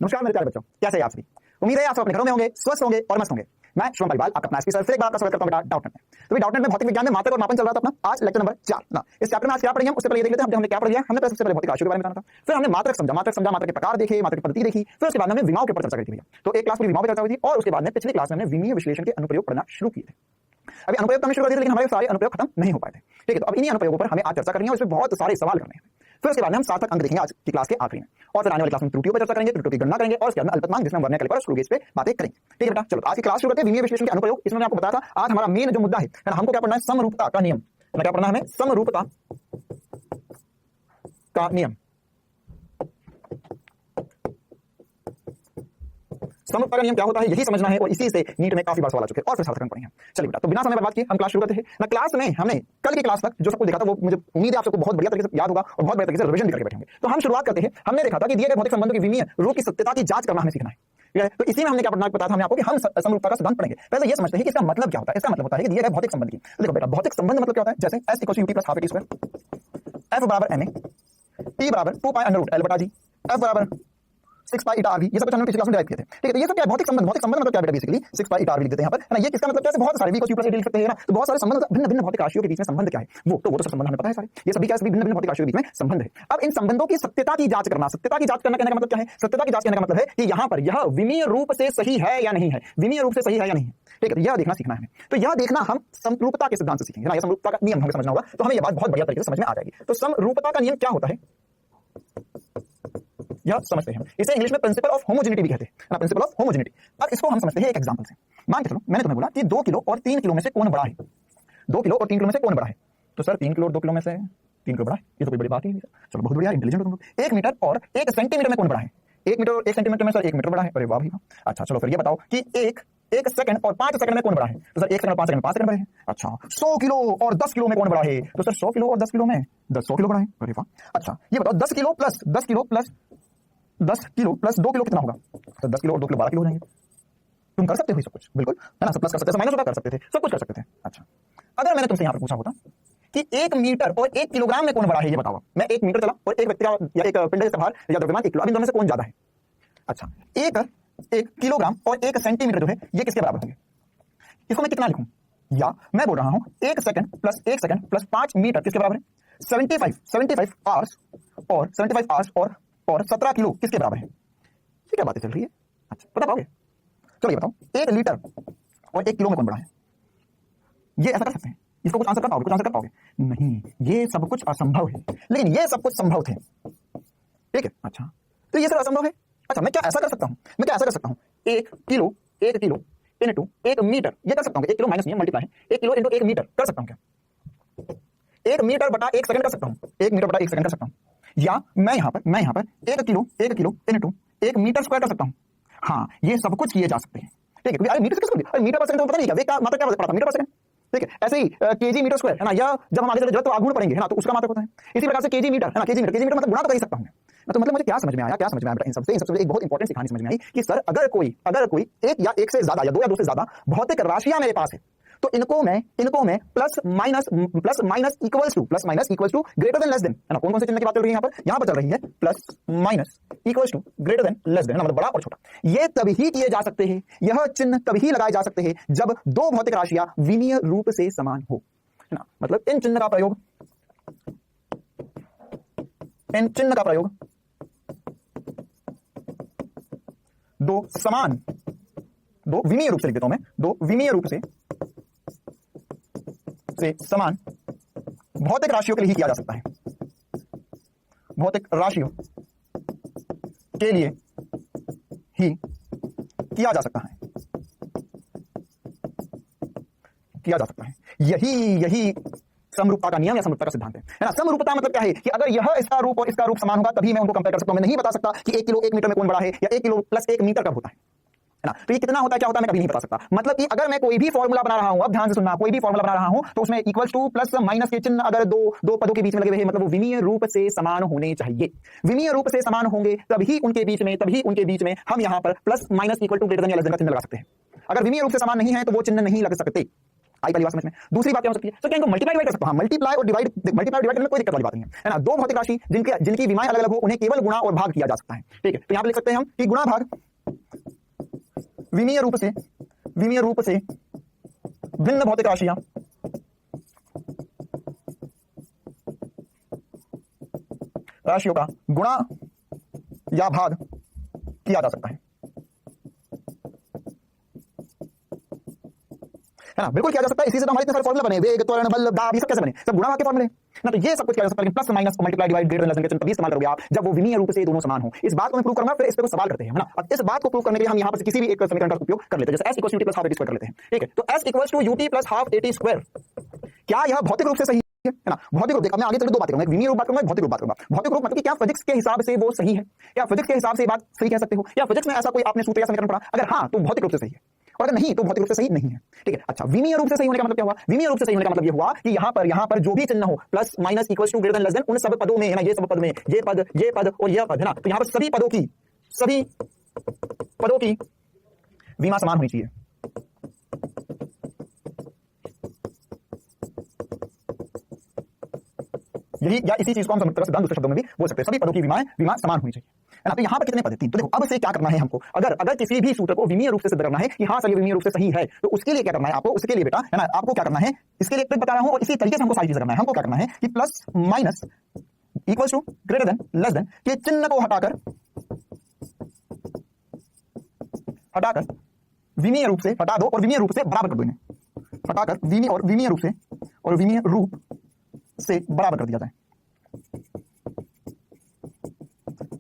नमस्कार मेरे प्यारे बच्चों, कैसे हैं आप सभी। उम्मीद है आप सब अपने घरों में होंगे, स्वस्थ होंगे और मस्त होंगे। मैं शुभम पालीवाल आपका अपना सर फिर एक बार आपका स्वागत करता हूं बेटा डाउटनेट में। तो डाउटनेट में भौतिक विज्ञान में मात्रक और मापन चल रहा था अपना। आज लेक्चर नंबर 4 ना। इस चैप्टर में आज क्या पढ़ेंगे हम उससे पहले ये देख लेते हैं हमने क्या पढ़ लिया। हमने सबसे पहले भौतिक राशियों के बारे में जाना था, फिर हमने मात्रक समझा, मात्रक के प्रकार देखे, मात्रक की पद्धति देखी, फिर उसके बाद हमने विमाओं के ऊपर चर्चा करी थी भैया। तो एक क्लास पूरी विमाओं पर चर्चा हुई थी और उसके बाद में पिछली क्लास में हमने विमीय विश्लेषण के अनुप्रयोग पढ़ना शुरू किए थे। अभी अनुप्रयोग तो हमने शुरू कर दिए लेकिन हमारे सारे अनुप्रयोग खत्म नहीं हो पाए थे। ठीक है, तो अब इन्हीं अनुप्रयोगों पर हमें आज चर्चा करनी है और इसमें बहुत सारे सवाल करने हैं। फिर उसके बाद हम सार्थक अंक देखेंगे आज की क्लास के आखिरी में और फिर आने वाली क्लास में त्रुटियों पर चर्चा करेंगे, त्रुटियों की गणना करेंगे और उसके बाद अल्पतमांक जिसमें वर्णन कैलिपर स्क्रू गेज पे बातें करेंगे। ठीक है बेटा, चलो आज की क्लास शुरू करते हैं। विमीय विश्लेषण के अनुप्रयोग, इसमें मैं आपको बताया था आज हमारा मेन जो मुद्दा है ना, हमको क्या पढ़ना है, समरूपता का नियम। क्या पढ़ना है हमें, समरूपता का नियम। समरूपता का नियम क्या होता है यही समझना है और इसी से नीट में काफी बार सवाल आ चुके हैं और फिर सार्थक अंक पढ़ेंगे। चलिए बेटा, तो बिना समय बर्बाद किए हम क्लास शुरू करते हैं ना। क्लास में हमने कल की क्लास तक जो सबको देखा था वो मुझे उम्मीद है आप सबको बहुत बढ़िया तरीके से याद होगा और बहुत बढ़िया तरीके से रिवीजन भी करके बैठेंगे। तो हम शुरुआत करते हैं। हमने देखा था कि दिए गए भौतिक संबंधों की विमीय रूप की सत्यता की जांच करना हमें सीखना है। ठीक है, तो इसी में हमने क्या पढ़ना बताया था हमने आपको कि हम समरूपता का सिद्धांत पढ़ेंगे। पहले ये समझते हैं कि इसका मतलब क्या होता है। इसका मतलब होता है कि दिए गए भौतिक संबंध की, तो देखो बेटा भौतिक संबंध मतलब क्या होता है, जैसे s = ut + ½ t², f बराबर ma, t बराबर 2 पाई अंडर रूट l बटा g, f बराबर 6 पाई eta rv। ये सब कुछ हमने पिछली क्लास में डिराइव किए थे। ठीक है, तो ये सब क्या है, भौतिक संबंध। भौतिक संबंध मतलब क्या बेटा, बेसिकली 6 पाई eta rv लिख देते हैं यहाँ पर, है ना। ये किसका मतलब, कैसे बहुत सारे v = u + at लिख सकते हैं ना। तो बहुत सारे संबंध, भिन्न भिन्न भौतिक राशियों के बीच में संबंध क्या है वो तो सब संबंध हमें पता है सारे। ये सभी क्या, सभी भिन्न भिन्न भौतिक राशियों के बीच में संबंध है। अब इन संबंधों की सत्यता की जांच करना। सत्यता की जांच करना कहने का मतलब क्या है, सत्यता की जांच करने का मतलब है कि यहाँ पर यह विमीय रूप से सही है या नहीं है, विमीय रूप से सही है या नहीं है। ठीक है, तो यह देखना सीखना है हमें। तो यह देखना हम समरूपता के सिद्धांत से सीखेंगे ना। यह समरूपता का नियम हमें समझना होगा तो हमें यह बात बहुत बढ़िया तरीके से समझ में आ जाएगी। तो समरूपता का नियम क्या होता है यह समझते हैं हम। इसे इंग्लिश में प्रिंसिपल ऑफ होमोजेनिटी भी कहते हैं ना, प्रिंसिपल ऑफ होमोजेनिटी। अब इसको हम समझते हैं एक एग्जांपल से। मान के चलो मैंने तुम्हें बोला कि 2 किलो और 3 किलो में से कौन बड़ा है। 2 किलो और 3 किलो में से कौन बड़ा है। तो सर 3 किलो और 2 किलो में से 3 किलो बड़ा है, ये तो कोई बड़ी बात ही नहीं। चलो बहुत बढ़िया, इंटेलिजेंट हो तुम लोग। 1 मीटर और 1 सेंटीमीटर में कौन बड़ा है। 1 मीटर और 1 सेंटीमीटर में सर 1 मीटर बड़ा है। अरे वाह भैया, अच्छा चलो फिर ये बताओ कि 1 सेकंड और 5 सेकंड में कौन बड़ा है। तो सर 1 सेकंड और 5 सेकंड में 5 सेकंड बड़े हैं। अच्छा 100 किलो और 10 किलो में कौन बड़ा है। तो सर 100 किलो और 10 किलो में 100 किलो बड़ा है। अरे वाह, अच्छा ये बताओ 10 kilo plus 10 kilo plus 10 kilo plus 2 kilo कितना होगा। तो 10 किलो और 2 किलो 12 किलो हो जाएंगे। तुम कर सकते हो सब कुछ, बिल्कुल है ना। सब प्लस कर सकते थे, माइनस कर सकते थे, सब कुछ कर सकते थे। अच्छा अगर मैंने तुमसे यहाँ पर पूछा होता कि 1 मीटर और 1 किलोग्राम में कौन बड़ा है ये बताओ। मैं 1 मीटर चला और एक व्यक्ति का या एक पिंड से भार या द्रव्यमान 1 किलो, अब इन दोनों में से कौन ज्यादा है। अच्छा 1 किलोग्राम और 1 सेंटीमीटर जो है ये किसके बराबर होंगे। इसको मैं कितना लिखूं, या मैं बोल रहा हूं 1 second plus 1 second plus 5 metre किसके बराबर है। 75 आवर्स और 75 आवर्स और 17 किलो किसके बराबर है। ये क्या बातें चल रही है। अच्छा बता पाओगे। चलो ये बताओ 1 लीटर और 1 किलो में कौन बड़ा है। ये ऐसा कर सकते हैं, इसको कुछ आंसर कर पाओगे, कुछ आंसर कर पाओगे नहीं, ये सब कुछ असंभव है लेकिन ये सब कुछ संभव थे। ठीक है, अच्छा तो ये सब असंभव है। अच्छा मैं क्या ऐसा कर सकता हूं, 1 किलो इनटू 1 मीटर ये कर सकता हूं। 1 किलो माइनस नहीं मल्टीप्लाई है, 1 किलो इनटू 1 मीटर कर सकता हूं क्या। 1 मीटर बटा 1 सेकंड कर सकता हूं, 1 मीटर बटा 1 सेकंड कर सकता हूं। या मैं यहाँ पर 1 किलो इनटू 1 मीटर स्क्वायर कर सकता हूं। हाँ ये सब कुछ किए जा सकते हैं। ठीक है, क्योंकि मीटर से मीटर पर सेकंड तो पता नहीं क्या मात्रा क्या पड़ता मीटर पर सेकंड। ठीक है, ऐसे ही केजी मीटर स्क्वायर है ना, या जब हम आगे चले तो आगुण पढ़ेंगे है ना, तो उसका मात्रक होता है। इसी प्रकार से केजी मीटर है ना, केजी मीटर मतलब गुणा तो कर ही सकता हूं। तो मतलब मुझे क्या समझ में आया इन सबसे एक बहुत इंपॉर्टेंट कहानी समझ में आई कि सर अगर कोई एक या एक से ज्यादा या 2 या 2 से ज्यादा भौतिक राशियां मेरे पास है तो इनको मैं plus minus equals to greater than less than है ना। कौन से चिन्ह की बात चल रही है यहाँ पर चल रही है plus minus equals to greater than less than, मतलब बड़ा और छोटा। ये तभी किए जा सकते हैं, यह चिन्ह तभी लगाए जा सकते हैं जब 2 भौतिक राशियां विमीय रूप से समान हो, है ना। मतलब इन चिन्ह का प्रयोग 2 विमीय रूप से लिख देता हूं मैं, 2 विमीय रूप से समान भौतिक राशियों के लिए ही किया जा सकता है। भौतिक राशियों के लिए ही किया जा सकता है। यही समरूपता का नियम या समरूपता का सिद्धांत है ना। समरूपता मतलब क्या है कि अगर यह इसका रूप और इसका रूप समान होगा तभी मैं उनको कंपेयर कर सकता हूं। मैं नहीं बता सकता कि 1 किलो 1 मीटर में कौन बड़ा है या 1 किलो प्लस 1 मीटर कब होता है ना। तो ये कितना होता है क्या होता है मैं कभी नहीं बता सकता। मतलब कि अगर मैं कोई भी फॉर्मूला बना रहा हूं, अब ध्यान से सुनना, कोई भी फॉर्मूला बना रहा हूं तो उसमें इक्वल्स टू प्लस माइनस के चिन्ह अगर दो पदों के बीच में लगे हुए हैं मतलब वो विमीय रूप से समान होने चाहिए। विमीय रूप से समान होंगे तभी उनके बीच में हम यहां पर plus minus equal to greater than या लेस देन का चिन्ह लगा सकते हैं। अगर विमीय रूप से समान नहीं है तो वो चिन्ह नहीं लग सकते। आई पहली बात समझ में। दूसरी बात क्या हो सकती है सर, क्या इनको मल्टीप्लाई डिवाइड कर सकते हो? हाँ, मल्टीप्लाई और डिवाइड करने में कोई दिक्कत वाली बात नहीं है ना। दो भौतिक राशि जिनकी विमाएं अलग अलग हो उन्हें केवल गुणा और भाग किया जा सकता है, ठीक है। तो यहां पे लिख सकते हैं हम कि गुणा भाग विमीय रूप से भिन्न भौतिक राशियां राशियों का गुणा या भाग किया जा सकता है ना, बिल्कुल किया जा सकता है। इसी से तो हमारे इतने सारे फॉर्मूला बने, वेग, त्वरण, बल, दाब, ये सब कैसे बने? सब गुणा भाग के फॉर्मूले ना। तो ये सब कुछ किया जा सकता है, लेकिन plus minus multiply divide greater than less than के चिन्ह तभी इस्तेमाल करोगे आप जब वो विमीय रूप से दोनों समान हो। इस बात को मैं प्रूव करूंगा, फिर इस पे कुछ सवाल करते हैं, है ना। अब इस बात को प्रूव करने के लिए हम यहाँ पर किसी भी एक समीकरण का उपयोग कर लेते हैं, जैसे s equals to ut plus half at square कर लेते हैं, ठीक है। तो s equals to ut plus half at square, क्या यह भौतिक रूप से सही है ना? भौतिक रूप देखो, मैं आगे चल के दो बातें करूंगा, एक विमीय रूप बात करूंगा, एक भौतिक रूप बात करूंगा। भौतिक रूप मतलब कि क्या फिजिक्स के हिसाब से वो सही है, या फिजिक्स के हिसाब से ये बात सही कह सकते हो, या फिजिक्स में ऐसा कोई आपने सूत्र या समीकरण पढ़ा, अगर हाँ तो भौतिक रूप से सही है, और अगर नहीं तो भौतिक रूप से सही नहीं है, ठीक है। अच्छा, विमीय रूप से सही होने का मतलब क्या हुआ? विमीय रूप से सही होने का मतलब ये हुआ कि यहाँ पर जो भी चिन्ह हो, plus minus equals to greater than less than, उन सब पदों में, है ना, ये सब पद में, ये पद और यह पद, है ना, तो यहाँ पर सभी पदों की विमा समान होनी चाहिए। यही या इसी चीज को हम सिद्धांत दूसरे शब्दों में भी बोल सकते हैं, सभी पदों की विमा समान होनी चाहिए, है ना। तो यहाँ पर कितने पद हैं? 3। तो देखो, अब से क्या करना है हमको, अगर किसी भी सूत्र को विमीय रूप से सिद्ध करना है कि हाँ सर ये विमीय रूप से सही है, तो उसके लिए क्या करना है आपको? उसके लिए बेटा, है ना, आपको क्या करना है, इसके लिए बता रहा हूं, और इसी तरीके से हमको सारी चीजें करना है। हमको क्या करना है कि plus minus equals to greater than less than के चिन्ह को हटाकर विमीय रूप से हटा दो और विमीय रूप से बराबर कर दो इन्हें, हटाकर विमीय रूप से बराबर कर दिया जाए,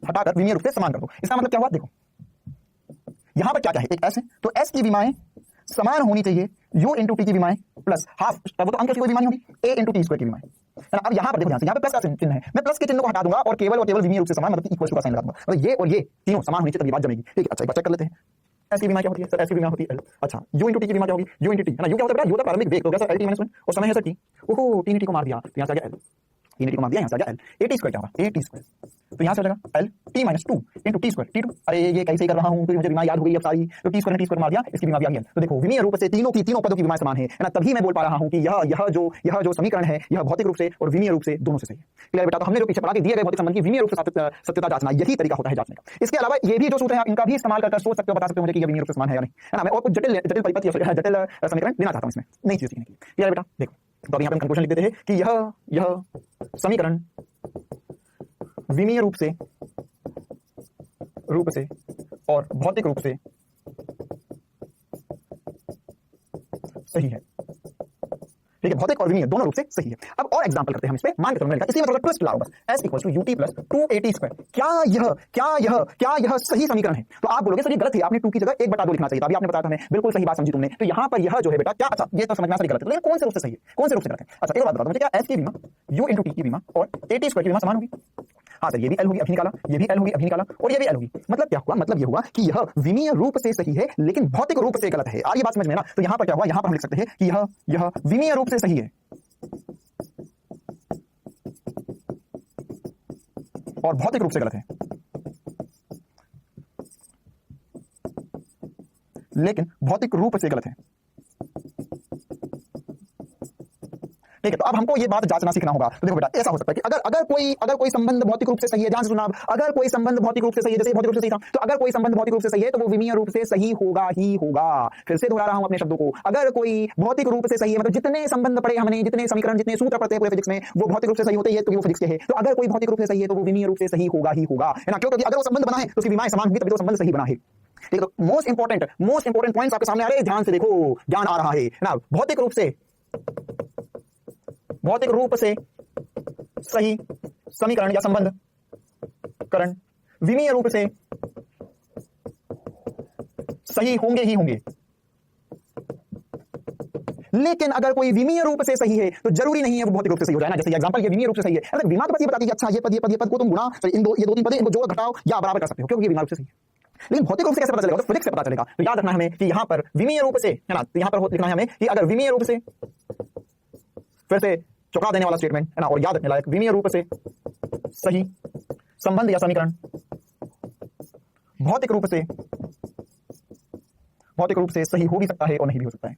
हटाकर विमीय रूप से समान कर दो। इसका मतलब क्या हुआ? देखो यहां पर क्या है, एक s है, तो s की विमाएं समान होनी चाहिए u इंटू टी की विमाएं प्लस हाफ, वो तो अंक की कोई विमाएं होगी, a इंटू टी स्क्वायर की विमाएं, है ना। अब यहां पर देखो, यहां पे प्लस का चिन्ह है, मैं प्लस के चिन्ह को हटा दूंगा और केवल विमीय रूप से समान, मतलब इक्वल टू का साइन लगा दूंगा, मतलब ये और ये तीनों समान होनी चाहिए तब ये बात जमेगी, ठीक है। अच्छा, एक बार चेक कर लेते हैं, s की विमा क्या होती है सर? s की विमा होती है l। अच्छा, u इंटू टी की विमा क्या होगी? u इंटू टी, है ना। u क्या होता है? u होता है प्रारंभिक वेग, तो क्या सर l t माइनस 1, और समय है सर t। ओहो, t ने t को मार दिया, तो यहां से आ गया l, t ने t को मार दिया, यहां से आ गया l, a t स्क्वायर क्या होगा? a t स्क्वायर, तो यहां से आ जाएगा l t minus 2 into T square t2। अरे ये कैसे कर रहा हूं, तो मुझे विमा याद हो गई अब सारी, तो t स्क्वायर ने t स्क्वायर मार दिया, इसकी विमा भी आ गई। तो देखो, विमीय रूप से तीनों पदों की विमा समान है ना, तभी मैं बोल पा रहा हूं कि यह जो समीकरण है यह भौतिक रूप से और विमीय रूप से दोनों से सही है। क्लियर बेटा? तो हमने जो पीछे पढ़ा कि दिए गए भौतिक संबंध की विमीय रूप से सत्यता जांचना, यही तरीका होता है जांचने का। इसके अलावा ये भी जो सूत्र है इनका भी इस्तेमाल कर सोच सकते हो, बता सकते हो मुझे कि यह विमीय रूप से समान है या नहीं, है ना। मैं और कुछ जटिल परिपथ या जटिल समीकरण देना चाहता हूं इसमें, नई चीज सीखने की। क्लियर बेटा? देखो, तो अब यहाँ पे कंक्लूजन लिख देते हैं कि यह समीकरण विमीय रूप से और भौतिक रूप से सही है, ठीक है। भौतिक और विमीय दोनों रूप से सही है। अब और एग्जांपल करते हैं हम इस पे, मान के चलो, इसी में थोड़ा ट्विस्ट लाओ बस, s equals to ut plus 2at square, क्या यह सही समीकरण है? तो आप बोलोगे सर ये गलत है, आपने 2 की जगह 1/2 लिखना चाहिए था, अभी आपने बताया था हमें, बिल्कुल सही बात समझी तुमने। तो यहाँ पर यह जो है बेटा क्या, अच्छा ये तो समझना सही गलत है, लेकिन कौन से रूप से सही है, कौन से रूप से गलत है? अच्छा, एक बात बताओ मुझे, क्या s की विमा u इंटू टी की विमा और at स्क्वायर की विमा समान होगी? हाँ सर, ये भी l होगी अभी निकाला, ये भी l होगी अभी निकाला, और ये भी l होगी। मतलब क्या हुआ? मतलब ये हुआ कि यह विमीय रूप से सही है लेकिन भौतिक रूप से गलत है। आ ये बात समझ में ना? तो यहाँ पर क्या हुआ, यहाँ पर हम लिख सकते हैं कि यह विमीय रूप से सही है और भौतिक रूप से गलत है, लेकिन भौतिक रूप से गलत है, ठीक है। तो अब हमको ये बात जांचना सीखना होगा। तो देखो बेटा, ऐसा हो सकता है कि अगर कोई संबंध भौतिक रूप से सही है, ध्यान से सुना, अगर कोई संबंध भौतिक रूप से सही है, जैसे भौतिक रूप से सही था, तो अगर कोई संबंध भौतिक रूप से सही है तो वो विमीय रूप से सही होगा ही होगा। फिर से दोहरा रहा हूं अपने शब्दों को, अगर कोई भौतिक रूप से सही है, मतलब जितने संबंध पढ़े हमने, जितने समीकरण, जितने सूत्र पढ़ते हैं पूरे फिजिक्स में, वो भौतिक रूप से सही होते हैं, तो वो फिजिक्स के है। तो अगर कोई भौतिक रूप से सही है तो वो विमीय रूप से सही होगा ही होगा, है ना। क्योंकि अगर वो संबंध बना है तो उसकी विमाएं समान होगी, तभी तो संबंध सही बना है, ठीक है। तो मोस्ट इंपोर्टेंट पॉइंट्स आपके सामने आ रहे हैं, ध्यान से देखो, ज्ञान आ रहा है ना। भौतिक रूप से सही समीकरण या संबंध करण विमीय रूप से सही होंगे ही होंगे, लेकिन अगर कोई विमीय रूप से सही है तो जरूरी नहीं है वो भौतिक रूप से सही हो जाए ना। जैसे एग्जांपल, ये विमीय रूप से सही है, अगर विमा तो बस ये बताती है अच्छा ये पद को तुम गुणा, इन ये 2-3 पद इनको जोड़ घटाओ या बराबर कर सकते हो, क्योंकि ये विमा रूप से सही है। लेकिन भौतिक रूप से कैसे पता चलेगा? तो फिजिक्स से पता चलेगा। तो याद रखना हमें कि यहां पर विमीय रूप से, है ना, तो यहां पर लिखना है हमें कि अगर विमीय रूप से, फिर से चौंका देने वाला स्टेटमेंट, है ना, और याद रखने लायक, विमीय रूप से सही संबंध या समीकरण भौतिक रूप से सही हो भी सकता है और नहीं भी हो सकता है।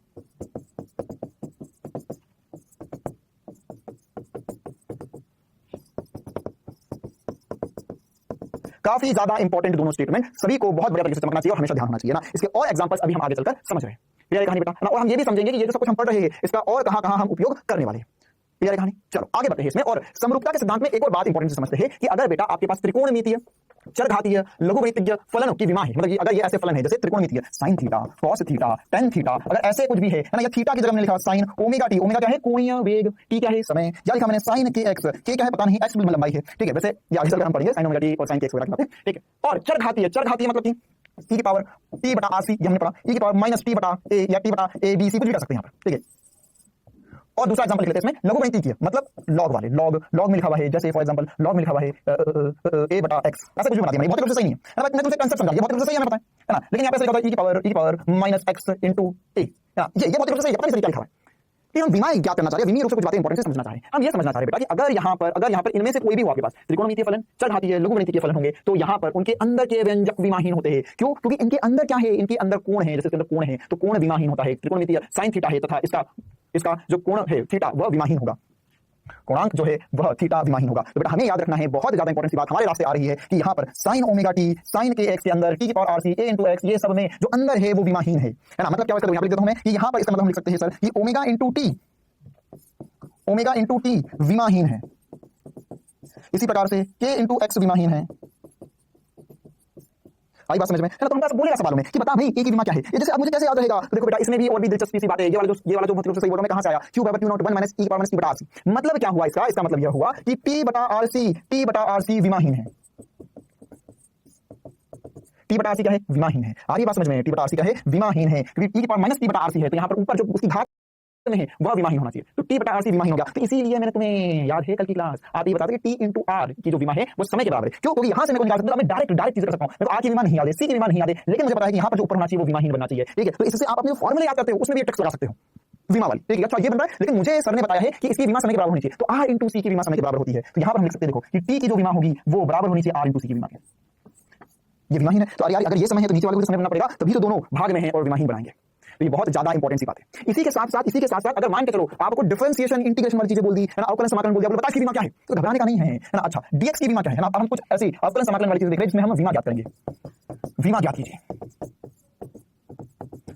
काफी ज्यादा इंपॉर्टेंट दोनों स्टेटमेंट, सभी को बहुत बढ़िया तरीके से समझना चाहिए और हमेशा ध्यान होना चाहिए ना। इसके और एग्जांपल्स अभी हम आगे चलकर समझ रहे हैं। क्लियर है कहानी बेटा, ना? और हम ये भी समझेंगे कि ये जो सब कुछ हम पढ़ रहे हैं इसका और कहां हम उपयोग करने वाले हैं। क्लियर है कहानी? चलो आगे बढ़ते हैं इसमें। और समरूपता के सिद्धांत में एक और बात इंपॉर्टेंट समझते हैं कि अगर बेटा आपके पास त्रिकोणमितीय, चरघातीय, लघुगणितीय फलन की विमा है, मतलब अगर ये ऐसे फलन है जैसे त्रिकोणमितीय sin theta, cos theta, tan theta, अगर ऐसे कुछ भी है ना, या थीटा की जगह हमने लिखा sin ओमेगा टी, ओमेगा क्या है? कोणीय वेग, टी क्या है? समय, या लिखा मैंने sin kx, k क्या है पता नहीं, x लंबाई है, ठीक है। वैसे ये आगे चलकर हम पढ़ेंगे sin ओमेगा टी और sin kx वगैरह की बातें, ठीक है। और चरघातीय, चरघातीय मतलब e की पावर t बटा rc, ये हमने पढ़ा, e की पावर माइनस t बटा a या t बटा a b c कुछ भी कर सकते हैं यहाँ पर, ठीक है। और दूसरा एग्जांपल लिख लेते हैं इसमें, लघुगणितीय मतलब लॉग वाले, लॉग में लिखा हुआ है, जैसे फॉर एग्जांपल लॉग में लिखा हुआ है a बटा x, ऐसा कुछ भी बना दिया। भौतिक रूप से सही नहीं है ना, मैं तुमसे कांसेप्ट समझा, ये भौतिक रूप से सही है हमें पता है ना, लेकिन यहाँ पे लिखा होता है e की power minus x into a, ये भौतिक रूप से सही है, पता नहीं सही क्या लिखा हुआ है। फिर हम विमा ज्ञात करना चाह रहे हैं, विमीय रूप से कुछ बातें इंपॉर्टेंट से समझना चाह रहे हैं। हम ये समझना चाह रहे हैं बेटा कि अगर यहाँ पर इनमें से कोई भी हो आपके पास, त्रिकोणमितीय फलन, चरघातीय, लघुगणितीय फलन होंगे, तो यहाँ पर उनके अंदर के व्यंजक विमाहीन होते हैं। क्यों? क्योंकि इनके अंदर क्या है? इनके अंदर कोण है, जैसे इसके अंदर कोण है तो कोण विमाहीन होता है। त्रिकोणमितीय sin थीटा है तथा इसका जो कोण है थीटा वह विमाहीन होगा, कोणांक जो है वह थीटा विमाहीन होगा। तो बेटा हमें याद रखना है, बहुत ज्यादा इंपॉर्टेंट सी बात हमारे रास्ते आ रही है कि यहाँ पर sin ओमेगा टी, sin के x के अंदर t की power rc a into x, ये सब में जो अंदर है वो विमाहीन है ना। मतलब क्या होगा, यहाँ पर लिख देता हूं मैं कि यहाँ पर इसका मतलब हम लिख सकते हैं सर कि ओमेगा इंटू टी विमाहीन है, इसी प्रकार से k इंटू एक्स विमाहीन है। आई बात समझ में है ना? तो हमका बोलेगा सवालों में कि बता भाई a की विमा क्या है, ये जैसे अब मुझे कैसे याद रहेगा? तो देखो बेटा इसमें भी और भी दिलचस्पी सी बात है, ये वाला जो मतलब सही बोल रहा हूं मैं, कहां से आया? q बराबर q नॉट 1 माइनस e की पावर माइनस t बटा rc। मतलब क्या हुआ इसका मतलब यह हुआ कि t बटा rc विमाहीन है। t बटा rc क्या है? विमाहीन है। आ रही बात समझ में? t बटा rc क्या है? विमाहीन है, क्योंकि e की पावर माइनस t बटा rc है, तो यहाँ पर ऊपर जो उसकी घात में है वह विमाहीन होना चाहिए, तो t बटा rc विमाहीन हो गया। तो इसीलिए मैंने तुम्हें याद है कल की क्लास आप ये बता दें कि t इंटू r की जो विमा है वो समय के बराबर है। क्यों? क्योंकि यहाँ से मैं निकाल सकता हूं, मैं डायरेक्ट चीज कर सकता हूं। मेरे को r की विमा नहीं याद है, c की विमा नहीं याद है, लेकिन मुझे पता है कि यहाँ पर जो ऊपर होना चाहिए वो विमाहीन बनना चाहिए, ठीक है। तो इससे आप अपने फॉर्मूले याद करते हो, उसमें भी टेक्स्ट लगा सकते हो विमा वाली, ठीक है। अच्छा ये बन रहा है, लेकिन मुझे सर ने बताया है कि इसकी विमा समय के बराबर होनी चाहिए, तो r इंटू सी की विमा समय के बराबर होती है। तो यहाँ पर हम लिख सकते हैं देखो कि t की जो विमा होगी वो बराबर होनी चाहिए r इंटू सी की विमा के। ये विमाहीन है, तो अगर ये समय है तो नीचे वाले को समय बनना पड़ेगा, तभी तो दोनों भाग में है और विमाहीन बनाएंगे। तो ये बहुत ज्यादा इंपॉर्टेंट सी बात है। इसी के साथ साथ अगर मान के चलो आपको डिफरेंशिएशन, इंटीग्रेशन वाली चीजें बोल दी है ना, अवकलन समाकलन बोल दिया, बता इसकी विमा क्या है, तो घबराने का नहीं है ना। अच्छा dx की विमा क्या है ना, अब हम कुछ ऐसी अवकलन समाकलन वाली चीजें देख रहे हैं जिसमें हम विमा ज्ञात करेंगे। विमा ज्ञात कीजिए।